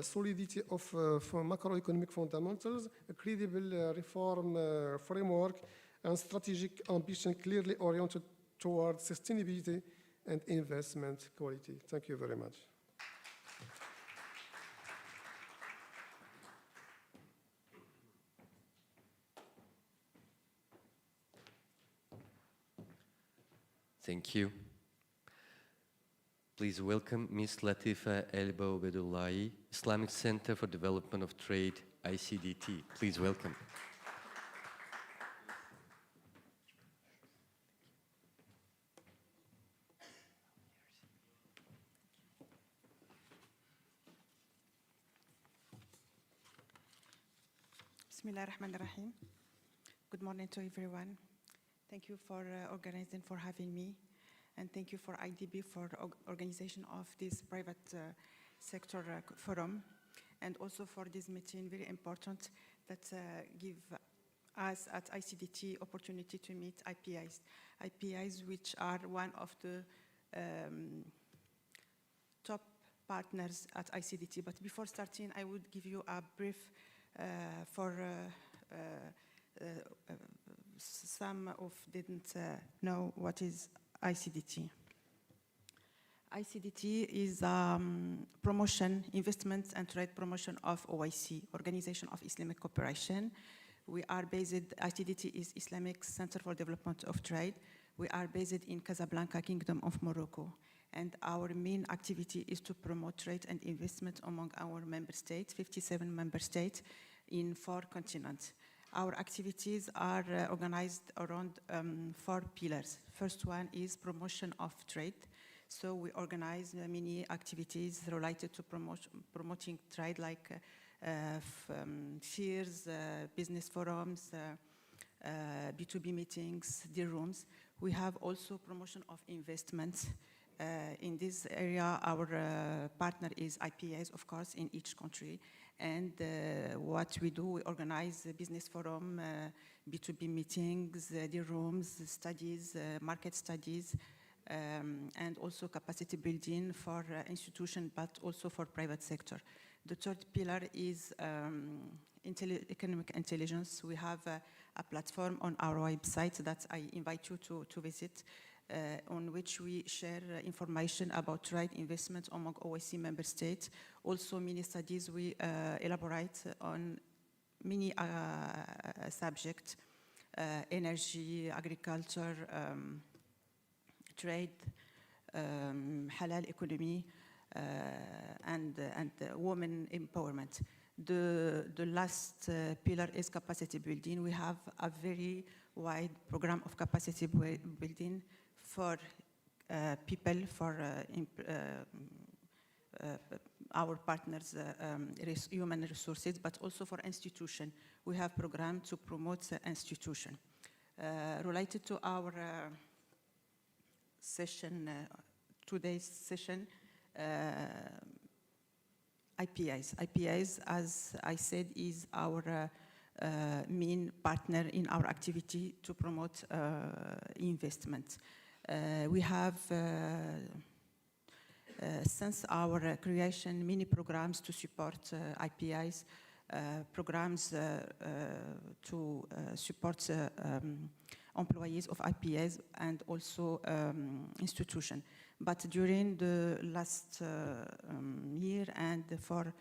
solidity of for macroeconomic fundamentals, a credible reform framework, and strategic ambition clearly oriented towards sustainability and investment quality. Thank you very much. Thank you. Please welcome Ms. Latifa El-Boubedoulahi, Islamic Center for Development of Trade, ICDT. Please welcome. Bismillah ar-Rahman ar-Rahim. Good morning to everyone. Thank you for organizing, for having me, and thank you for IDB for the organization of this private sector forum, and also for this meeting, very important, that give us at ICDT opportunity to meet IPIs. IPIs, which are one of the top partners at ICDT. But before starting, I would give you a brief for some of didn't know what is ICDT. ICDT is promotion, investment and trade promotion of OIC, Organization of Islamic Cooperation. We are based, ICDT is Islamic Center for Development of Trade. We are based in Casablanca, Kingdom of Morocco. And our main activity is to promote trade and investment among our member states, 57 member states in 4 continents. Our activities are organized around 4 pillars. First one is promotion of trade. So we organize many activities related to promoting trade, like fairs, business forums, B2B meetings, deal rooms. We have also promotion of investments. In this area, our partner is IPAs, of course, in each country. And what we do, we organize a business forum, B2B meetings, deal rooms, studies, market studies, and also capacity building for institutions, but also for private sector. The third pillar is economic intelligence. We have a platform on our website that I invite you to visit, on which we share information about trade investment among OIC member states. Also, many studies we elaborate on many subjects, energy, agriculture, trade, halal economy, and women empowerment. The last pillar is capacity building. We have a very wide program of capacity building for people, for our partners, human resources, but also for institutions. We have programs to promote institutions. Related to our session, today's session, IPIs. IPIs, as I said, is our main partner in our activity to promote investment. We have, since our creation, many programs to support IPIs, programs to support employees of IPAs and also institutions. But during the last year and for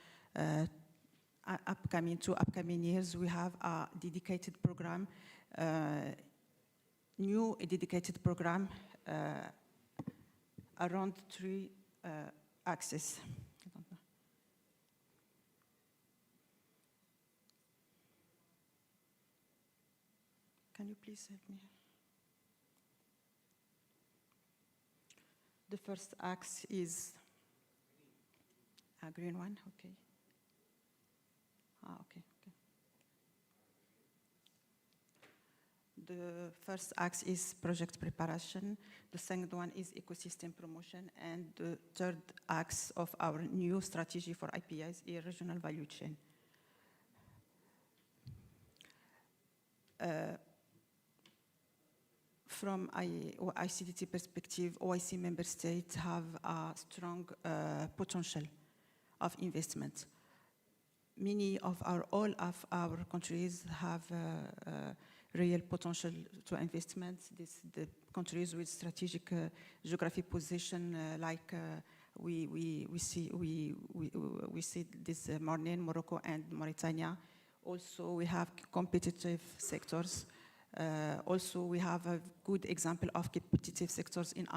two upcoming years, we have a dedicated program, new dedicated program around 3 axes. Can you please help me? The first axe is a green one, okay. Okay. The first axe is project preparation. The second one is ecosystem promotion. And the third axe of our new strategy for IPIs is regional value chain. From ICDT perspective, OIC member states have a strong potential of investment. All of our countries have real potential to investment. The countries with strategic geographic position, like we see this morning, Morocco and Mauritania. Also, we have competitive sectors. Also, we have a good example of competitive sectors in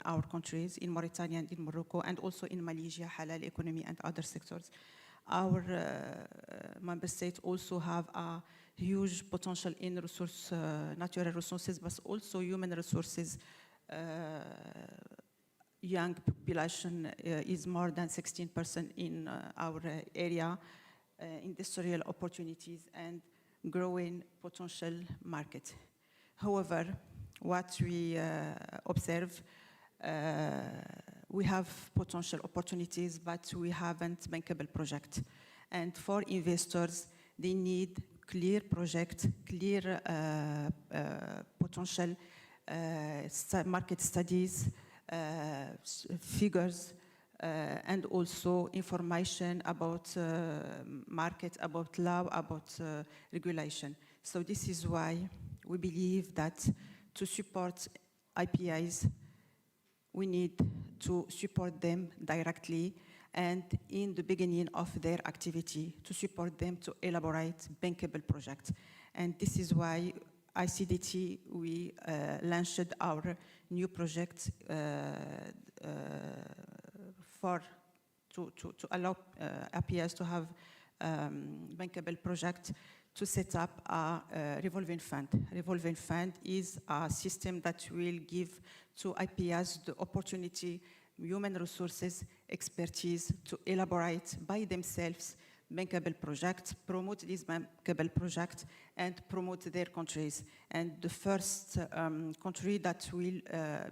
our countries, in Mauritania and in Morocco, and also in Malaysia, halal economy and other sectors. Our member states also have a huge potential in natural resources, but also human resources. Young population is more than 16% in our area, industrial opportunities, and growing potential market. However, what we observe, we have potential opportunities, but we haven't bankable project. And for investors, they need clear project, clear potential market studies, figures, and also information about market, about law, about regulation. So this is why we believe that to support IPIs, we need to support them directly and in the beginning of their activity to support them to elaborate bankable projects. And this is why ICDT, we launched our new project to allow IPIs to have bankable project to set up a revolving fund. Revolving fund is a system that will give to IPIs the opportunity, human resources, expertise to elaborate by themselves bankable projects, promote these bankable projects, and promote their countries. And the first country that will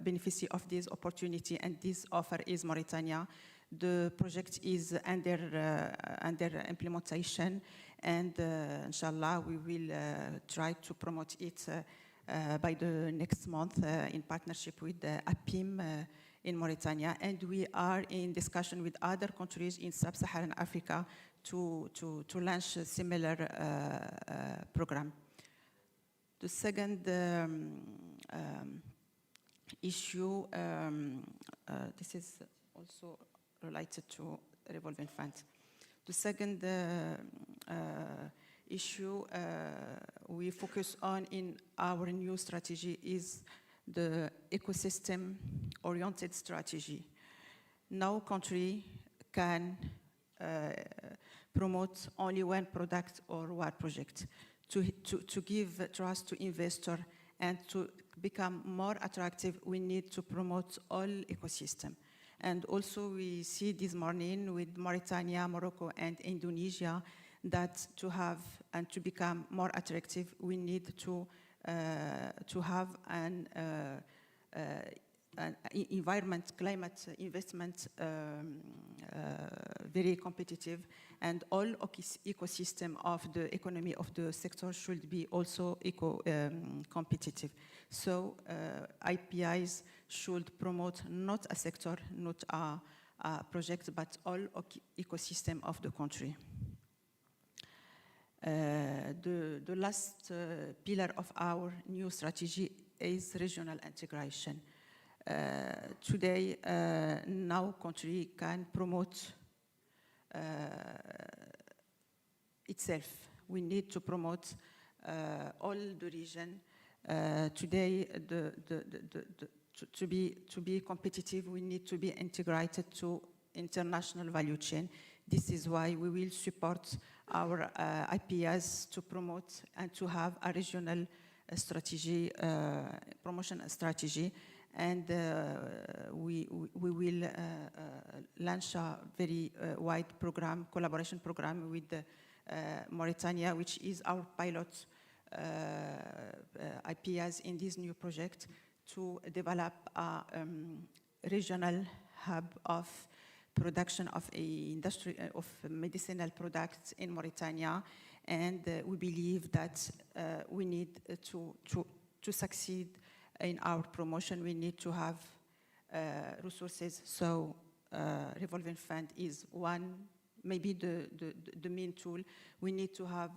benefit of this opportunity and this offer is Mauritania. The project is under implementation, and inshallah, we will try to promote it by the next month in partnership with APIM in Mauritania. And we are in discussion with other countries in sub-Saharan Africa to launch a similar program. The second issue, this is also related to revolving funds. The second issue we focus on in our new strategy is the ecosystem-oriented strategy. No country can promote only one product or one project. To give trust to investor and to become more attractive, we need to promote all ecosystem. And also we see this morning with Mauritania, Morocco, and Indonesia that to have and to become more attractive, we need to have an environment, climate investment very competitive, and all ecosystem of the economy of the sector should be also competitive. So IPIs should promote not a sector, not a project, but all ecosystem of the country. The last pillar of our new strategy is regional integration. Today, no country can promote itself. We need to promote all the region. Today, to be competitive, we need to be integrated to international value chain. This is why we will support our IPIs to promote and to have a regional strategy, promotion strategy. And we will launch a very wide program, collaboration program with Mauritania, which is our pilot IPIs in this new project to develop a regional hub of production of industry of medicinal products in Mauritania. And we believe that we need to succeed in our promotion, we need to have resources. So revolving fund is one, maybe the main tool. We need to have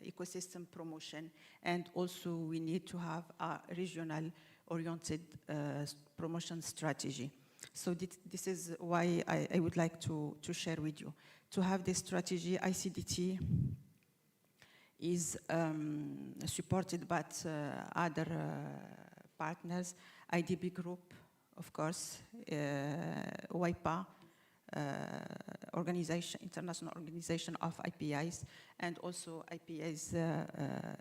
ecosystem promotion, and also we need to have a regional oriented promotion strategy. So this is why I would like to share with you. To have this strategy, ICDT is supported by other partners, IDB Group, of course, WIPA, organization, international organization of IPIs, and also IPIs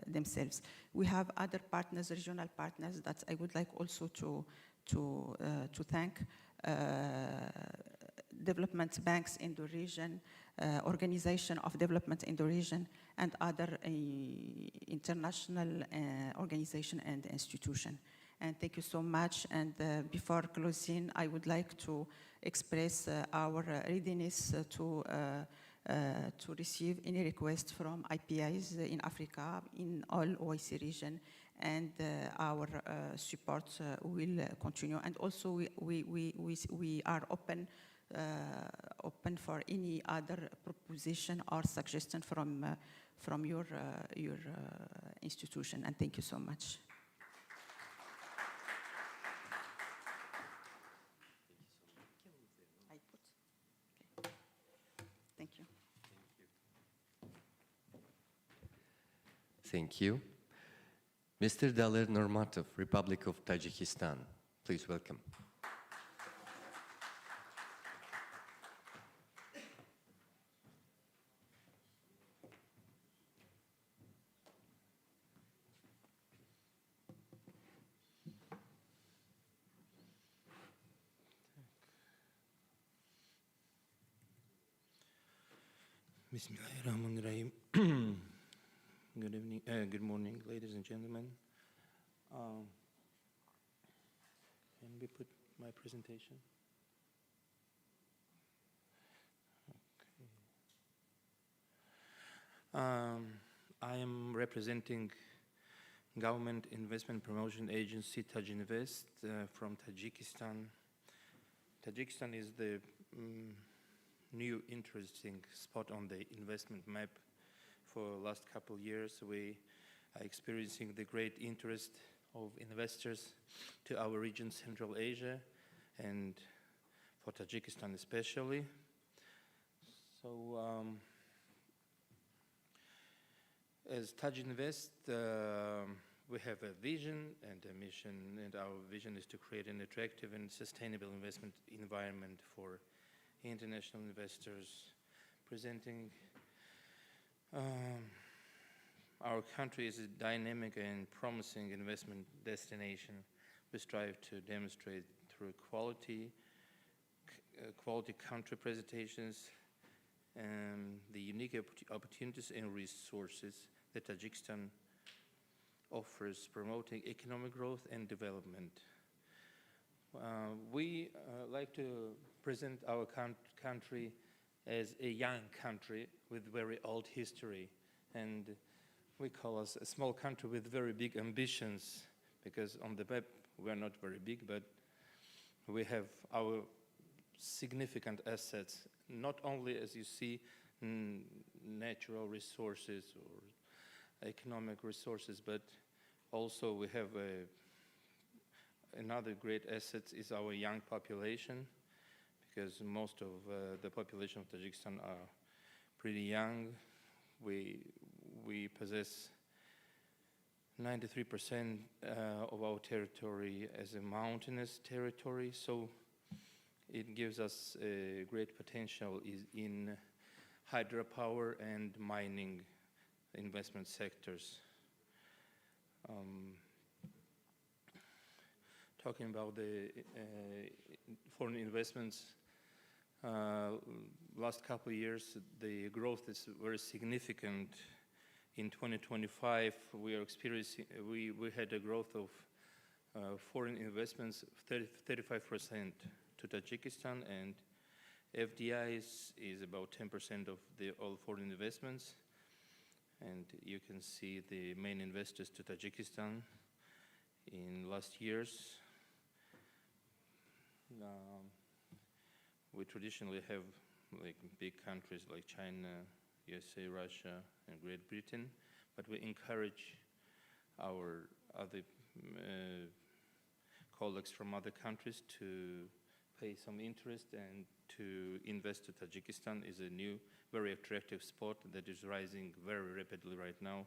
themselves. We have other partners, regional partners, that I would like also to thank. Development banks in the region, organization of development in the region, and other international organization and institution. And thank you so much. And before closing, I would like to express our readiness to to receive any request from IPIs in Africa, in all OIC region, and our support will continue. And also we are open for any other proposition or suggestion from your institution. And thank you so much. I put. Okay. Thank you. Thank you. Mr. Daler Normatov, Republic of Tajikistan. Please welcome. Bismillahirrahmanirrahim. Good evening, good morning, ladies and gentlemen. Can we put my presentation? Okay. I am representing Government Investment Promotion Agency Tajinvest from Tajikistan. Tajikistan is the new interesting spot on the investment map. For the last couple of years, we are experiencing the great interest of investors to our region, Central Asia, and for Tajikistan especially. So, as Tajinvest, we have a vision and a mission, and our vision is to create an attractive and sustainable investment environment for international investors, presenting our country is a dynamic and promising investment destination. We strive to demonstrate through quality country presentations, and the unique opportunities and resources that Tajikistan offers, promoting economic growth and development. We like to present our country as a young country with very old history, and we call us a small country with very big ambitions, because on the map we are not very big, but we have our significant assets, not only, as you see, natural resources or economic resources, but also we have another great asset is our young population, because most of the population of Tajikistan are pretty young. We possess 93% of our territory as a mountainous territory, so it gives us a great potential in hydropower and mining investment sectors. Talking about the foreign investments, last couple of years, the growth is very significant. In 2025, we had a growth of foreign investments 35% to Tajikistan, and FDIs is about 10% of all foreign investments. And you can see the main investors to Tajikistan in last years. We traditionally have like big countries like China, USA, Russia, and Great Britain, but we encourage our other colleagues from other countries to pay some interest and to invest to Tajikistan. Is a new, very attractive spot that is rising very rapidly right now.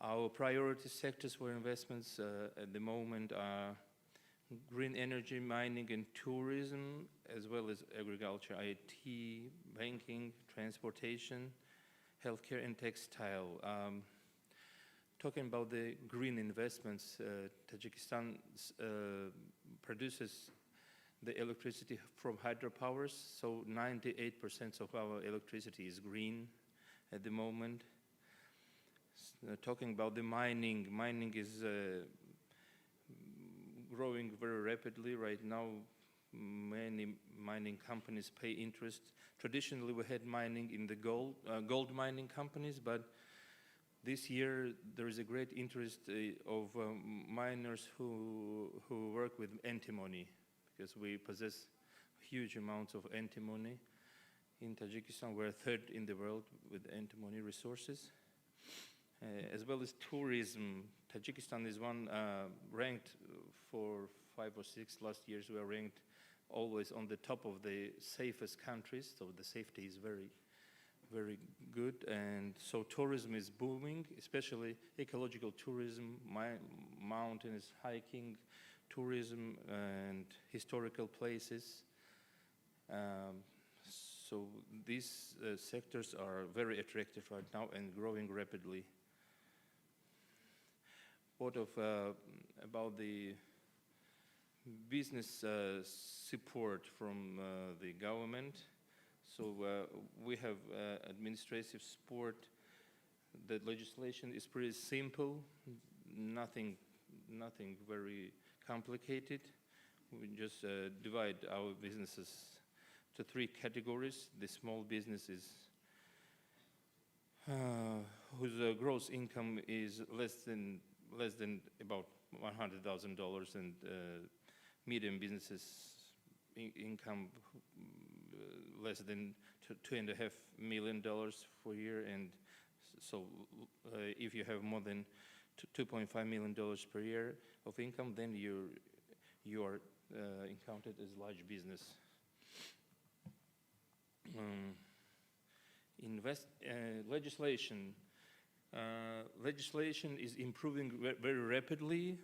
Our priority sectors for investments at the moment are green energy, mining, and tourism, as well as agriculture, IT, banking, transportation, healthcare, and textile. Talking about the green investments, Tajikistan produces the electricity from hydropowers, so 98% of our electricity is green at the moment. Talking about the mining is growing very rapidly. Right now, many mining companies pay interest. Traditionally, we had mining in the gold mining companies, but this year there is a great interest of miners who work with antimony, because we possess huge amounts of antimony. In Tajikistan, we're third in the world with antimony resources. As well as tourism, Tajikistan is ranked for 5 or 6 last years. We are ranked always on the top of the safest countries, so the safety is very, very good. And so tourism is booming, especially ecological tourism, mountains, hiking, tourism, and historical places. So these sectors are very attractive right now and growing rapidly. What about the business support from the government? So we have administrative support. The legislation is pretty simple, nothing very complicated. We just divide our businesses to 3 categories. The small businesses whose gross income is less than about $100,000, and medium businesses income less than $2.5 million for a year, and so if you have more than $2.5 million per year of income, then you are counted as large business. Legislation. Legislation is improving very rapidly.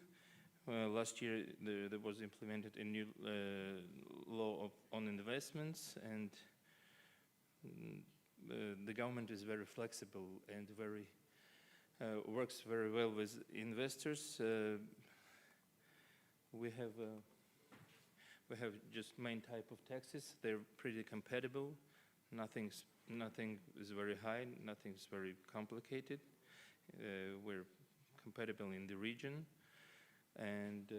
Last year there was implemented a new law on investments, and the government is very flexible and works very well with investors. We have just main type of taxes. They're pretty compatible. Nothing is very high. Nothing is very complicated. We're compatible in the region, and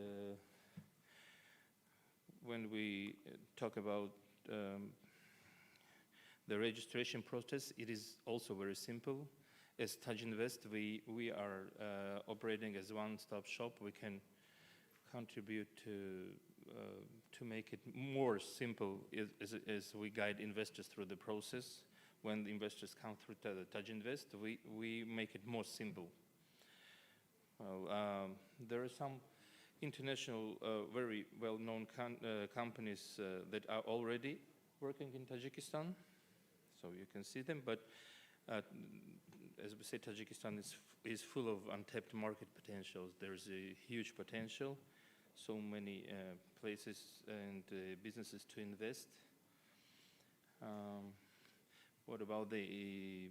when we talk about the registration process, it is also very simple. As Tajinvest, we are operating as one-stop shop. We can contribute to make it more simple as we guide investors through the process. When the investors come through Tajinvest, we make it more simple. Well, there are some international, very well-known companies that are already working in Tajikistan, so you can see them. But as we say, Tajikistan is full of untapped market potentials. There's a huge potential, so many places and businesses to invest. What about the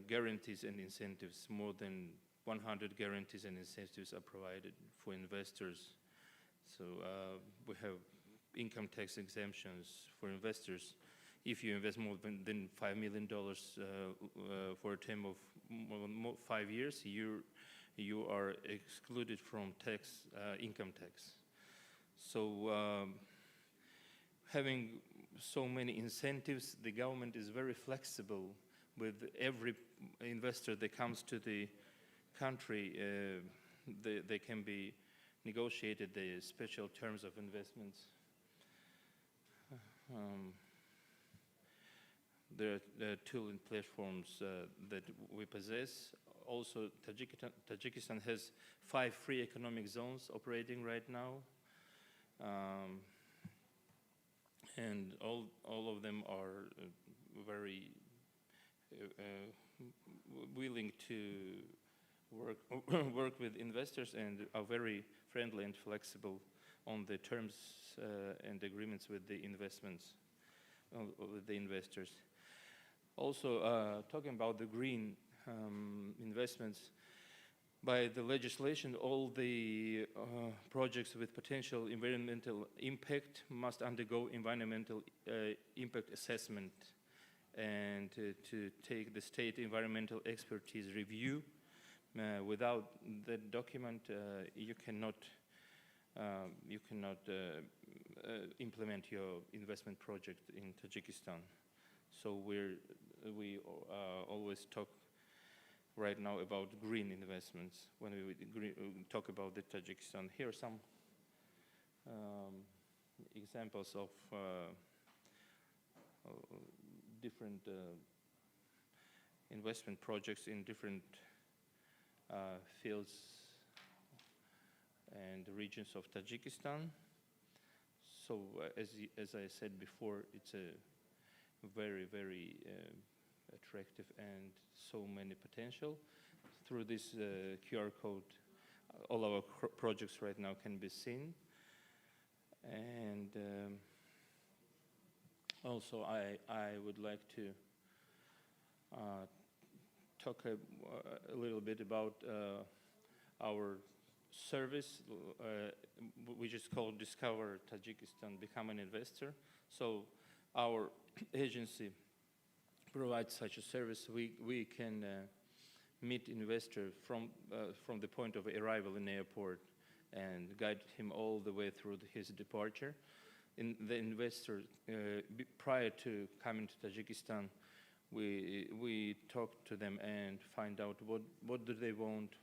guarantees and incentives? More than 100 guarantees and incentives are provided for investors. So we have income tax exemptions for investors. If you invest more than $5 million for a term of 5 years, you are excluded from income tax. So having so many incentives, the government is very flexible with every investor that comes to the country. They can be negotiated the special terms of investments. There are tool and platforms that we possess. Also, Tajikistan has 5 free economic zones operating right now. And all of them are very willing to work with investors and are very friendly and flexible on the terms and agreements with the with the investors. Also, talking about the green investments, by the legislation, all the projects with potential environmental impact must undergo environmental impact assessment, and to take the state environmental expertise review. Without that document, you cannot implement your investment project in Tajikistan. So we always talk right now about green investments when we talk about the Tajikistan. Here are some examples of different investment projects in different fields and regions of Tajikistan. So as I said before, it's a very, very attractive and so many potential. Through this QR code, all our projects right now can be seen. And also I would like to talk a little bit about our service, which is called Discover Tajikistan, Become an Investor. So our agency provides such a service. We can meet investor from the point of arrival in the airport and guide him all the way through his departure. The investor, prior to coming to Tajikistan, we talk to them and find out what do they want,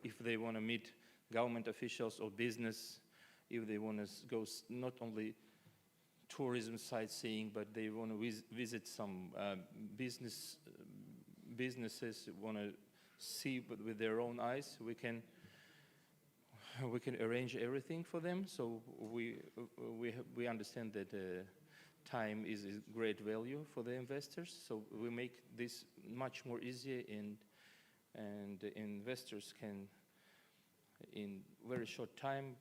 if they want to meet government officials or business, if they want to go not only tourism sightseeing, but they want to visit some businesses, want to see with their own eyes. We can arrange everything for them. So we understand that time is great value for the investors. So we make this much more easier, and the investors can, in very short time,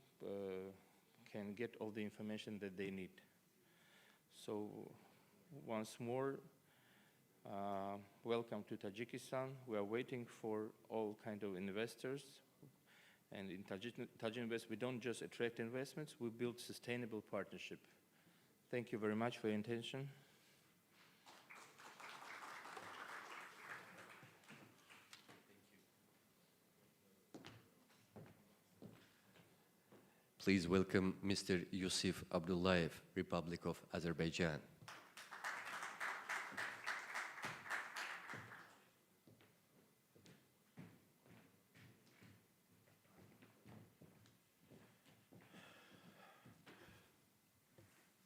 can get all the information that they need. So once more, welcome to Tajikistan. We are waiting for all kind of investors. And in Tajinvest, we don't just attract investments, we build sustainable partnership. Thank you very much for your attention. Please welcome Mr. Yusuf Abdullayev, Republic of Azerbaijan.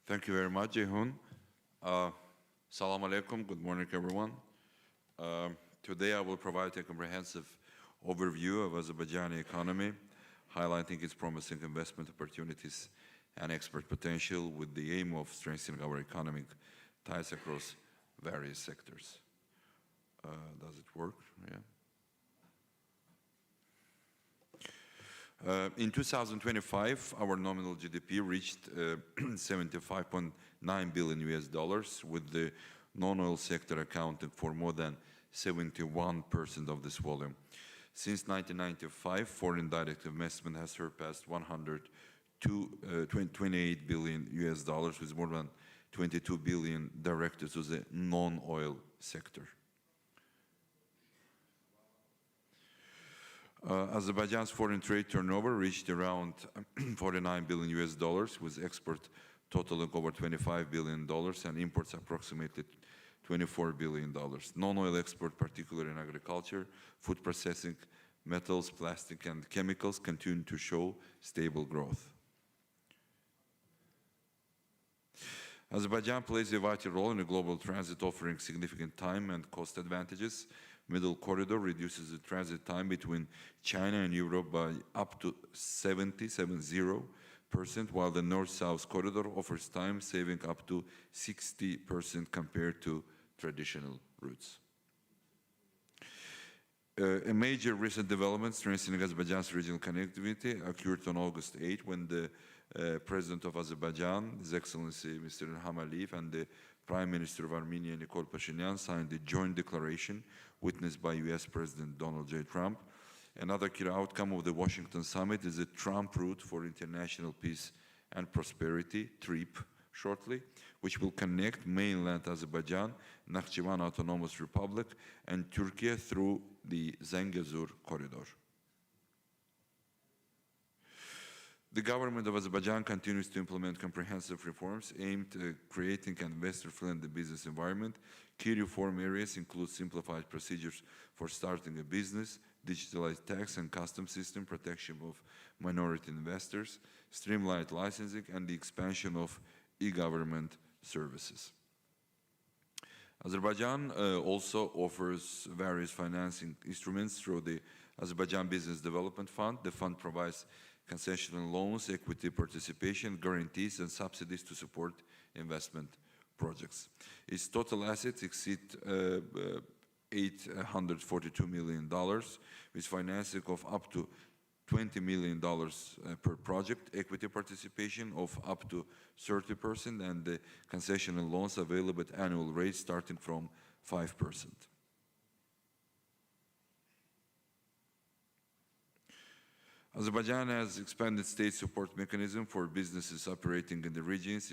Thank you very much, Ceyhun. Salam alaikum, good morning, everyone. Today I will provide a comprehensive overview of Azerbaijani economy, highlighting its promising investment opportunities and export potential with the aim of strengthening our economic ties across various sectors. Does it work? Yeah. In 2025, our nominal GDP reached $75.9 billion, with the non-oil sector accounting for more than 71% of this volume. Since 1995, foreign direct investment has surpassed $128 billion, with more than 22 billion directed to the non-oil sector. Azerbaijan's foreign trade turnover reached around $49 billion, with export totaling over $25 billion and imports approximately $24 billion. Non-oil export, particularly in agriculture, food processing, metals, plastic, and chemicals, continue to show stable growth. Azerbaijan plays a vital role in the global transit, offering significant time and cost advantages. Middle corridor reduces the transit time between China and Europe by up to 70%, while the north-south corridor offers time saving up to 60% compared to traditional routes. A major recent development strengthening Azerbaijan's regional connectivity occurred on August 8 when the President of Azerbaijan, His Excellency Mr. Ilham Aliyev, and the Prime Minister of Armenia, Nikol Pashinyan, signed a joint declaration witnessed by US President Donald J. Trump. Another key outcome of the Washington summit is the Trump Route for International Peace and Prosperity, TRIP shortly, which will connect mainland Azerbaijan, Nakhchivan Autonomous Republic, and Turkey through the Zangezur corridor. The government of Azerbaijan continues to implement comprehensive reforms aimed at creating an investor-friendly business environment. Key reform areas include simplified procedures for starting a business, digitalized tax and customs system, protection of minority investors, streamlined licensing, and the expansion of e-government services. Azerbaijan also offers various financing instruments through the Azerbaijan Business Development Fund. The fund provides concessional loans, equity participation, guarantees, and subsidies to support investment projects. Its total assets exceed $842 million, with financing of up to $20 million per project, equity participation of up to 30%, and the concessional loans available at annual rates starting from 5%. Azerbaijan has expanded state support mechanism for businesses operating in the regions,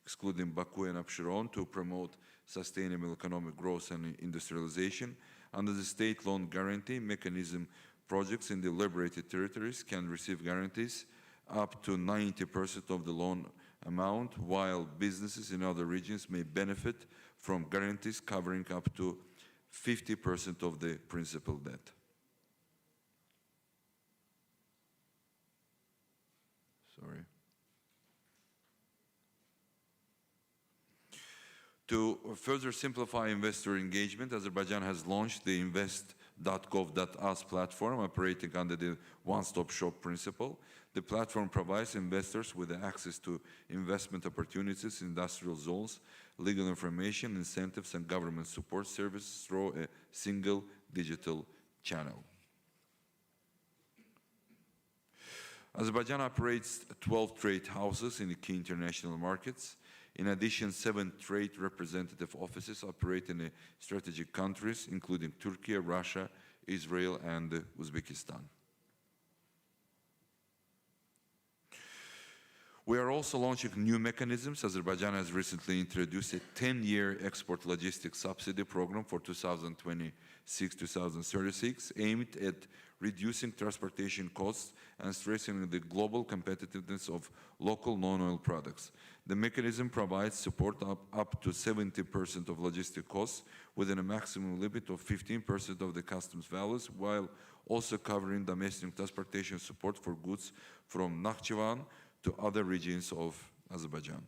excluding Baku and Absheron, to promote sustainable economic growth and industrialization. Under the state loan guarantee mechanism, projects in the liberated territories can receive guarantees up to 90% of the loan amount, while businesses in other regions may benefit from guarantees covering up to 50% of the principal debt. To further simplify investor engagement, Azerbaijan has launched the invest.gov.az platform operating under the one-stop shop principle. The platform provides investors with access to investment opportunities, industrial zones, legal information, incentives, and government support services through a single digital channel. Azerbaijan operates 12 trade houses in the key international markets. In addition, 7 trade representative offices operate in strategic countries, including Turkey, Russia, Israel, and Uzbekistan. We are also launching new mechanisms. Azerbaijan has recently introduced a 10-year export logistics subsidy program for 2026-2036, aimed at reducing transportation costs and strengthening the global competitiveness of local non-oil products. The mechanism provides support up to 70% of logistic costs within a maximum limit of 15% of the customs values, while also covering domestic transportation support for goods from Nakhchivan to other regions of Azerbaijan.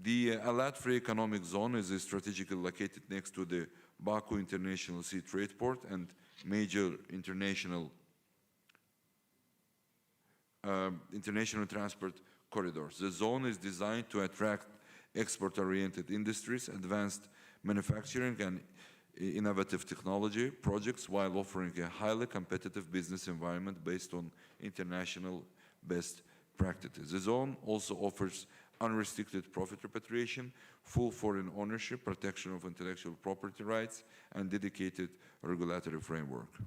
The Alat Free Economic Zone is strategically located next to the Baku International Sea Trade Port and major international transport corridors. The zone is designed to attract export-oriented industries, advanced manufacturing, and innovative technology projects, while offering a highly competitive business environment based on international best practices. The zone also offers unrestricted profit repatriation, full foreign ownership, protection of intellectual property rights, and dedicated regulatory framework.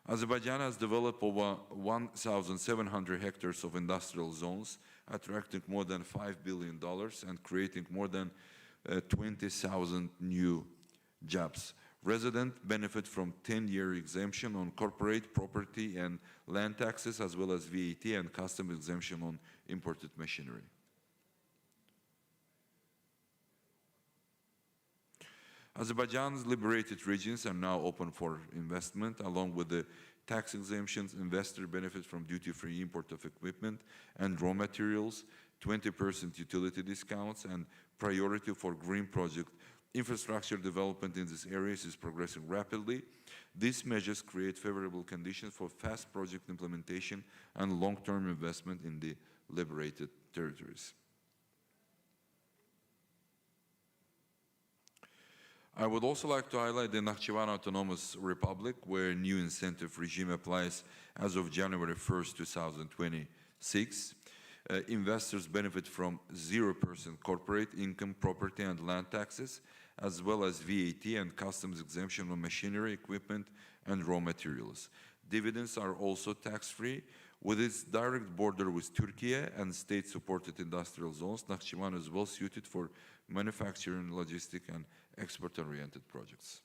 Azerbaijan has developed over 1,700 hectares of industrial zones, attracting more than $5 billion and creating more than 20,000 new jobs. Residents benefit from 10-year exemption on corporate property and land taxes, as well as VAT and customs exemption on imported machinery. Azerbaijan's liberated regions are now open for investment, along with the tax exemptions. Investors benefit from duty-free import of equipment and raw materials, 20% utility discounts, and priority for green project. Infrastructure development in these areas is progressing rapidly. These measures create favorable conditions for fast project implementation and long-term investment in the liberated territories. I would also like to highlight the Nakhchivan Autonomous Republic, where a new incentive regime applies as of January 1st, 2026. Investors benefit from 0% corporate income, property, and land taxes, as well as VAT and customs exemption on machinery, equipment, and raw materials. Dividends are also tax-free, With its direct border with Turkey and state-supported industrial zones, Nakhchivan is well suited for manufacturing, logistic, and export-oriented projects.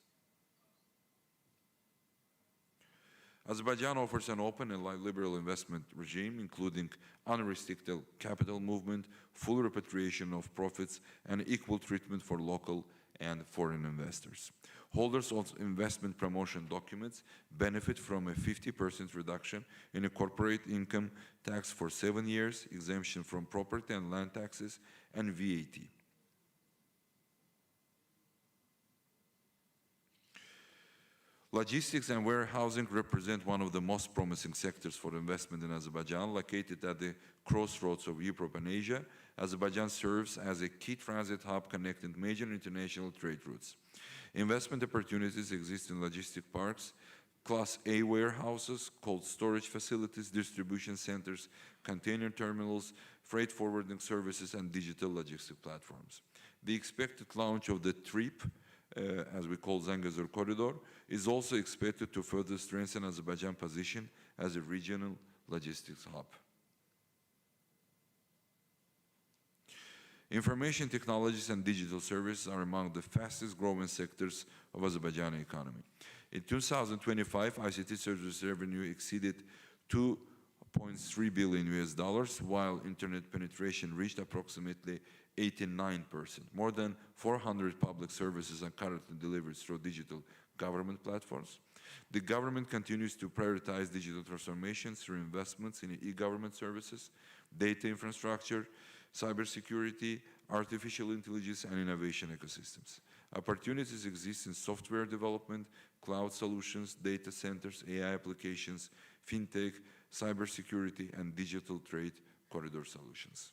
Azerbaijan offers an open and liberal investment regime, including unrestricted capital movement, full repatriation of profits, and equal treatment for local and foreign investors. Holders of investment promotion documents benefit from a 50% reduction in a corporate income tax for 7 years, exemption from property and land taxes, and VAT. Logistics and warehousing represent one of the most promising sectors for investment in Azerbaijan. Located at the crossroads of Europe and Asia, Azerbaijan serves as a key transit hub connecting major international trade routes. Investment opportunities exist in logistic parks, Class A warehouses, cold storage facilities, distribution centers, container terminals, freight forwarding services, and digital logistic platforms. The expected launch of the TRIP, as we call Zangezur Corridor, is also expected to further strengthen Azerbaijan's position as a regional logistics hub. Information technologies and digital services are among the fastest growing sectors of Azerbaijani economy. In 2025, ICT service revenue exceeded $2.3 billion, while internet penetration reached approximately 89%. More than 400 public services are currently delivered through digital government platforms. The government continues to prioritize digital transformation through investments in e-government services, data infrastructure, cybersecurity, artificial intelligence, and innovation ecosystems. Opportunities exist in software development, cloud solutions, data centers, AI applications, fintech, cybersecurity, and digital trade corridor solutions.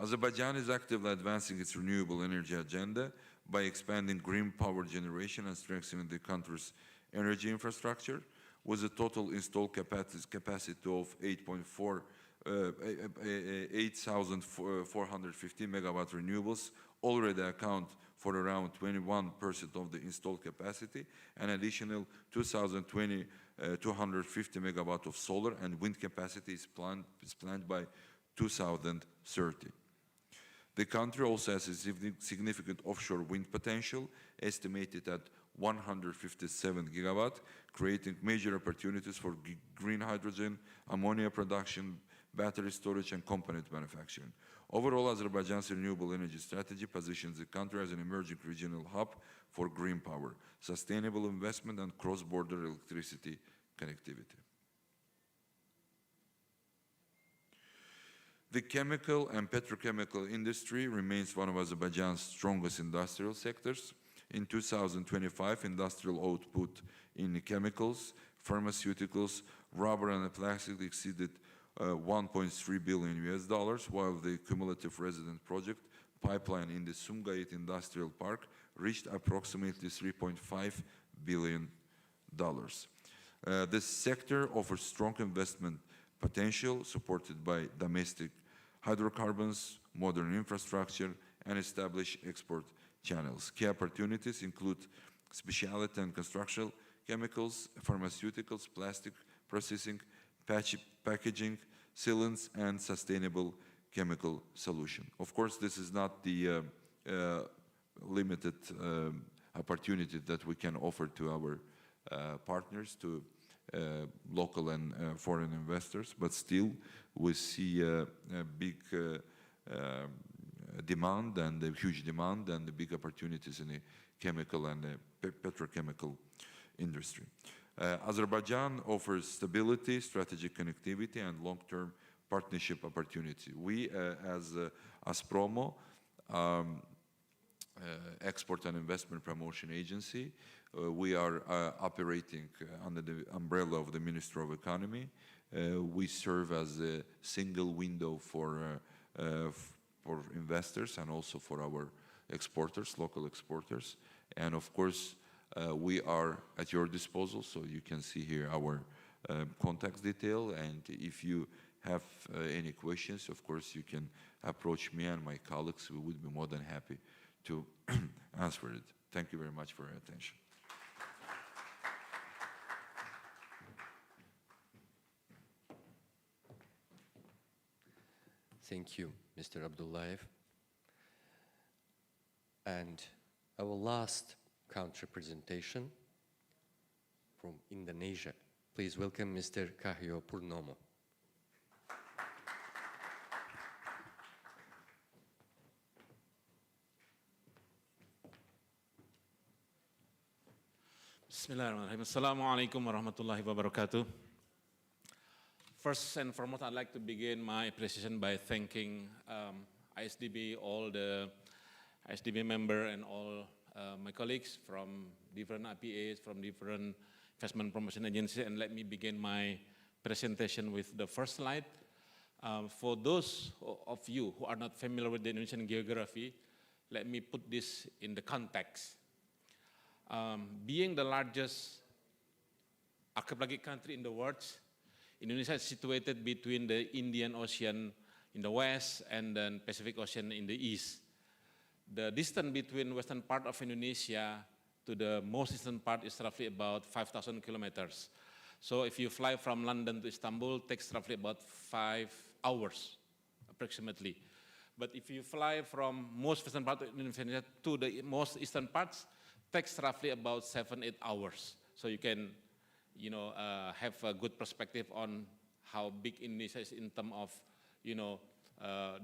Azerbaijan is actively advancing its renewable energy agenda by expanding green power generation and strengthening the country's energy infrastructure. With a total installed capacity of 8,450 megawatt renewables, already account for around 21% of the installed capacity. An additional 2,250 megawatt of solar and wind capacity is planned by 2030. The country also has a significant offshore wind potential, estimated at 157 gigawatt, creating major opportunities for green hydrogen, ammonia production, battery storage, and component manufacturing. Overall, Azerbaijan's renewable energy strategy positions the country as an emerging regional hub for green power, sustainable investment, and cross-border electricity connectivity. The chemical and petrochemical industry remains one of Azerbaijan's strongest industrial sectors. In 2025, industrial output in chemicals, pharmaceuticals, rubber, and plastic exceeded $1.3 billion, while the cumulative resident project pipeline in the Sumgayit Industrial Park reached approximately $3.5 billion. This sector offers strong investment potential, supported by domestic hydrocarbons, modern infrastructure, and established export channels. Key opportunities include specialty and construction chemicals, pharmaceuticals, plastic processing, packaging, sealants, and sustainable chemical solution. Of course, this is not the limited opportunity that we can offer to our partners, to local and foreign investors, but still we see a big demand and a huge demand and the big opportunities in the chemical and the petrochemical industry. Azerbaijan offers stability, strategic connectivity, and long-term partnership opportunity. We, as Aspromo, Export and Investment Promotion Agency, we are operating under the umbrella of the Ministry of Economy. We serve as a single window for investors and also for our exporters, local exporters. And of course, we are at your disposal, so you can see here our contact detail. And if you have any questions, of course, you can approach me and my colleagues. We would be more than happy to answer it. Thank you very much for your attention. Thank you, Mr. Abdullayev. And our last country presentation from Indonesia. Please welcome Mr. Cahyo Purnomo. Bismillahirrahmanirrahim. Assalamualaikum warahmatullahi wabarakatuh. First and foremost, I'd like to begin my presentation by thanking ISDB, all the ISDB member and all my colleagues from different IPAs, from different investment promotion agencies. And let me begin my presentation with the first slide. For those of you who are not familiar with the Indonesian geography, let me put this in the context. Being the largest archipelagic country in the world, Indonesia is situated between the Indian Ocean in the west and then Pacific Ocean in the east. The distance between western part of Indonesia to the most eastern part is roughly about 5,000 kilometers. So if you fly from London to Istanbul, it takes roughly about 5 hours approximately. But if you fly from most western part of Indonesia to the most eastern parts, takes roughly about 7-8 hours. So you can, have a good perspective on how big Indonesia is in terms of,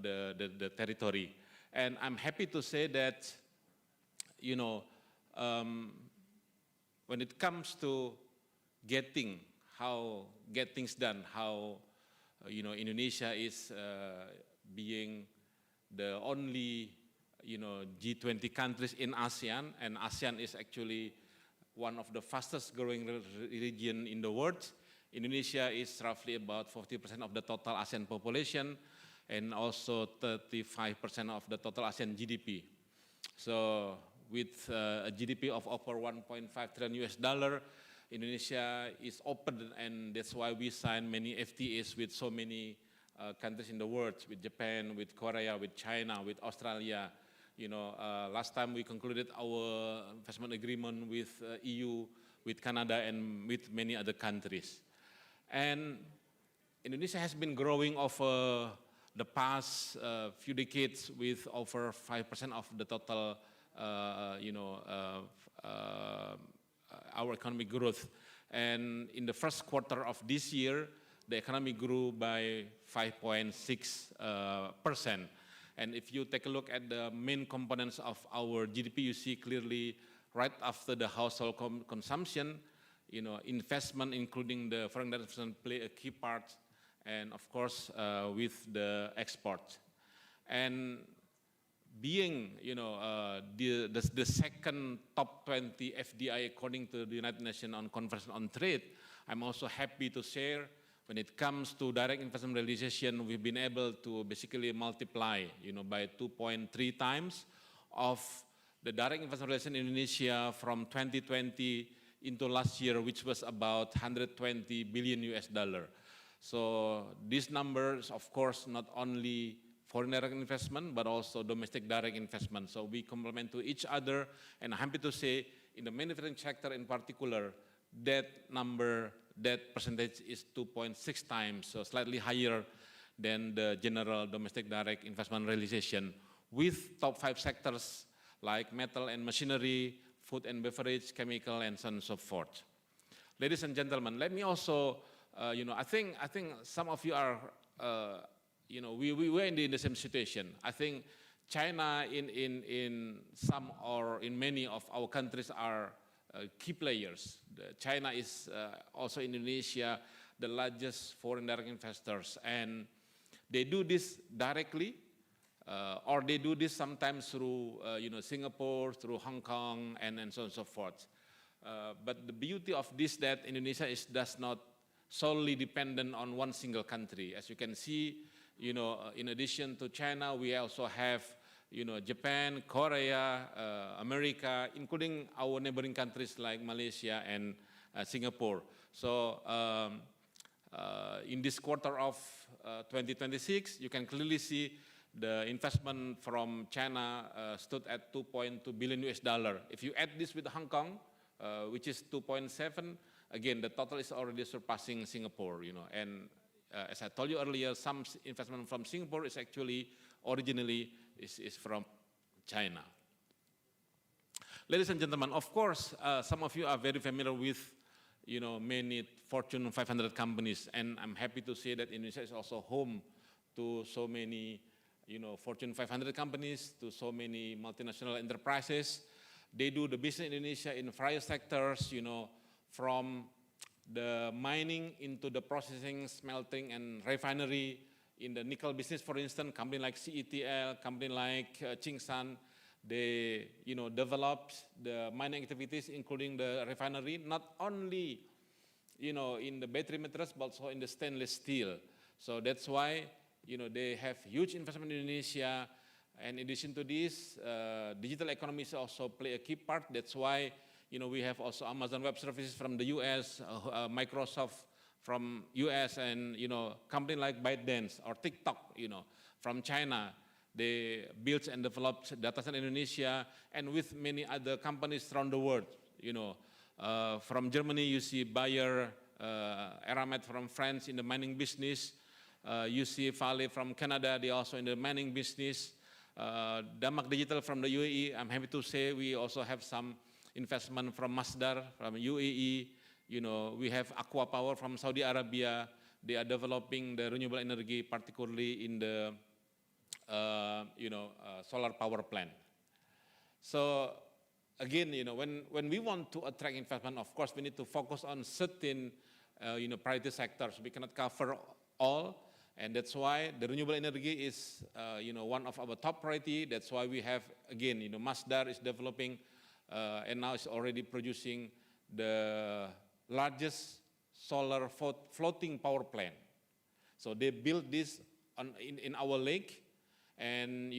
the territory. And I'm happy to say that, when it comes to get things done, how, Indonesia is being the only G20 countries in ASEAN, and ASEAN is actually one of the fastest growing region in the world. Indonesia is roughly about 40% of the total ASEAN population and also 35% of the total ASEAN GDP. So with a GDP of over $1.5 trillion, Indonesia is open, and that's why we sign many FTAs with so many countries in the world, with Japan, with Korea, with China, with Australia. Last time we concluded our investment agreement with EU, with Canada, and with many other countries. And Indonesia has been growing over the past few decades with over 5% of the total, our economic growth. And in the first quarter of this year, the economy grew by 5.6%. And if you take a look at the main components of our GDP, you see clearly right after the household consumption, investment, including the foreign direct investment, play a key part, and of course, with the export. And being, the second top 20 FDI according to the United Nations on Conference on Trade, I'm also happy to share when it comes to direct investment realization, we've been able to basically multiply, by 2.3 times of the direct investment realization in Indonesia from 2020 into last year, which was about $120 billion. So these numbers, of course, not only foreign direct investment, but also domestic direct investment. So we complement to each other, and I'm happy to say, in the manufacturing sector in particular, that percentage is 2.6 times, so slightly higher than the general domestic direct investment realization, with top 5 sectors like metal and machinery, food and beverage, chemical, and so on and so forth. Ladies and gentlemen, let me also, I think some of you are, we were in the same situation. I think China in some or in many of our countries are key players. China is also in Indonesia the largest foreign direct investors, and they do this directly, or they do this sometimes through Singapore, through Hong Kong, and so on and so forth. But the beauty of this that Indonesia does not solely dependent on one single country. As you can see, in addition to China, we also have Japan, Korea, America, including our neighboring countries like Malaysia and Singapore. So in this quarter of 2026, you can clearly see the investment from China stood at $2.2 billion. If you add this with Hong Kong, which is 2.7, again, the total is already surpassing Singapore, and as I told you earlier, some investment from Singapore is actually originally is from China. Ladies and gentlemen, of course, some of you are very familiar with, many Fortune 500 companies, and I'm happy to say that Indonesia is also home to so many, Fortune 500 companies, to so many multinational enterprises. They do the business in Indonesia in various sectors, from the mining into the processing, smelting, and refinery. In the nickel business, for instance, company like CETL, company like Tsingshan, they, developed the mining activities, including the refinery, not only, in the battery materials, but also in the stainless steel. So that's why, they have huge investment in Indonesia. And in addition to this, digital economies also play a key part. That's why, we have also Amazon Web Services from the US, Microsoft from US, and, company like ByteDance or TikTok, from China. They built and developed data center in Indonesia, and with many other companies around the world. From Germany, you see Bayer, Eramet from France in the mining business. You see Vale from Canada, they also in the mining business. Damak Digital from the UAE, I'm happy to say we also have some investment from Masdar from UAE. We have Aqua Power from Saudi Arabia. They are developing the renewable energy, particularly in the solar power plant. So again, when we want to attract investment, of course, we need to focus on certain, priority sectors. We cannot cover all, and that's why the renewable energy is, one of our top priority. That's why we have, again, Masdar is developing, and now is already producing the largest solar floating power plant. So they built this in our lake, and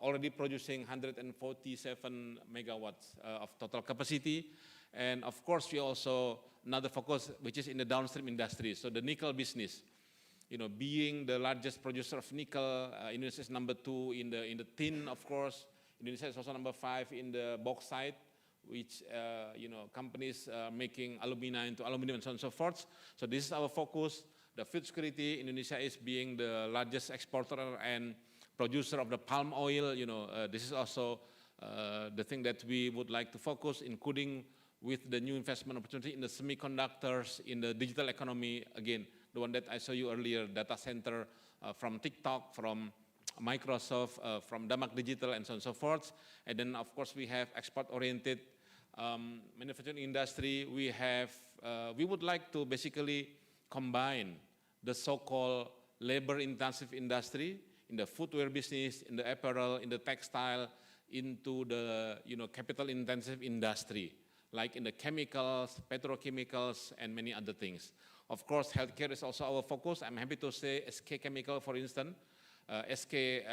already producing 147 megawatts of total capacity. And of course, we also another focus, which is in the downstream industry. So the nickel business, being the largest producer of nickel, Indonesia is number 2 in the tin, of course. Indonesia is also number 5 in the bauxite, which companies making alumina into aluminum and so on and so forth. So this is our focus. The food security, Indonesia is being the largest exporter and producer of the palm oil. This is also the thing that we would like to focus, including with the new investment opportunity in the semiconductors, in the digital economy. Again, the one that I showed you earlier, data center from TikTok, from Microsoft, from Damak Digital, and so on and so forth. And then, of course, we have export-oriented manufacturing industry. We would like to basically combine the so-called labor-intensive industry in the footwear business, in the apparel, in the textile, into the capital-intensive industry, like in the chemicals, petrochemicals, and many other things. Of course, healthcare is also our focus. I'm happy to say SK Chemical, for instance, SK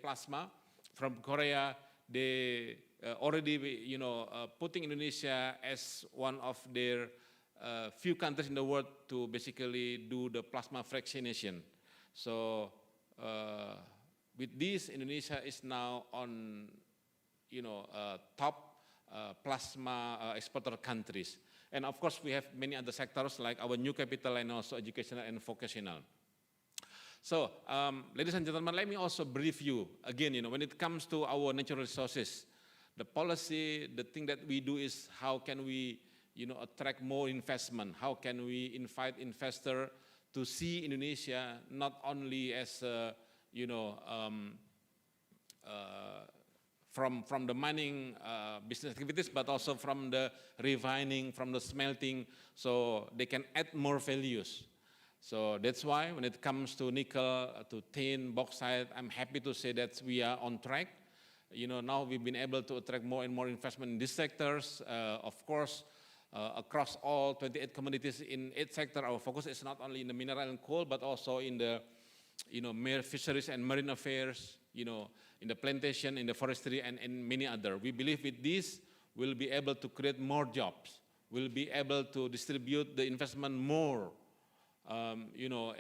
Plasma from Korea, they already putting Indonesia as one of their few countries in the world to basically do the plasma fractionation. So with this, Indonesia is now on top plasma exporter countries. And of course, we have many other sectors like our new capital and also educational and vocational. So, ladies and gentlemen, let me also brief you again. When it comes to our natural resources, the policy, the thing that we do is how can we, attract more investment? How can we invite investor to see Indonesia not only as from the mining business activities, but also from the refining, from the smelting, so they can add more values. So that's why when it comes to nickel, to tin, bauxite, I'm happy to say that we are on track. Now we've been able to attract more and more investment in these sectors. Of course, across all 28 commodities in 8 sectors, our focus is not only in the mineral and coal, but also in the fisheries and marine affairs, in the plantation, in the forestry, and many other. We believe with this, we'll be able to create more jobs. We'll be able to distribute the investment more,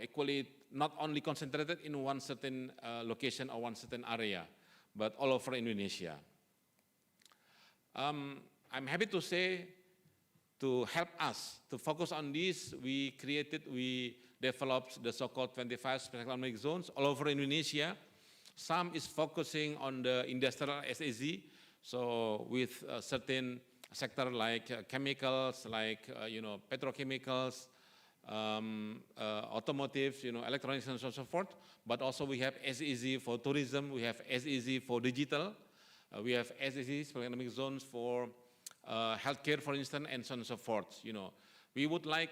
equally, not only concentrated in one certain location or one certain area, but all over Indonesia. I'm happy to say, to help us to focus on this, we developed the so-called 25 special economic zones all over Indonesia. Some is focusing on the industrial SEZ, so with certain sector like chemicals, like petrochemicals, automotive, electronics and so on and so forth. But also we have SEZ for tourism, we have SEZ for digital, we have SEZ, special economic zones for healthcare, for instance, and so on and so forth. We would like,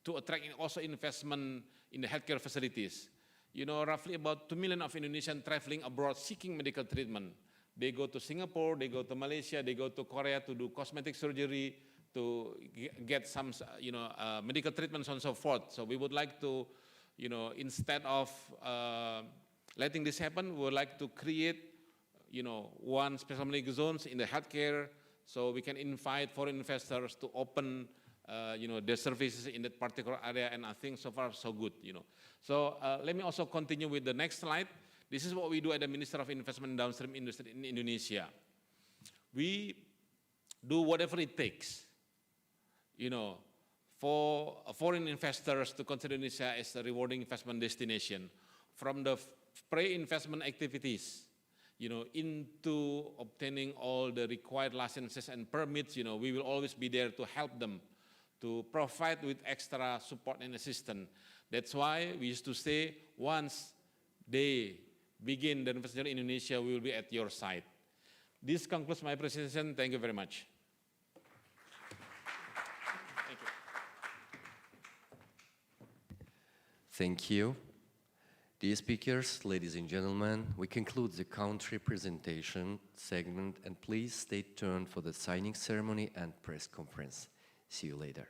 to attract also investment in the healthcare facilities. Roughly about 2 million of Indonesians traveling abroad seeking medical treatment. They go to Singapore, they go to Malaysia, they go to Korea to do cosmetic surgery, to get some, medical treatment, so on and so forth. So we would like to, instead of letting this happen, we would like to create, one special economic zones in the healthcare, so we can invite foreign investors to open, their services in that particular area, and I think so far so good, So let me also continue with the next slide. This is what we do at the Minister of Investment and Downstream Industry in Indonesia. We do whatever it takes, for foreign investors to consider Indonesia as a rewarding investment destination, from the pre-investment activities, into obtaining all the required licenses and permits. We will always be there to help them, to provide with extra support and assistance. That's why we used to say, once they begin the investment in Indonesia, we will be at your side. This concludes my presentation. Thank you very much. Thank you. Thank you. Dear speakers, ladies and gentlemen, we conclude the country presentation segment, and please stay tuned for the signing ceremony and press conference. See you later.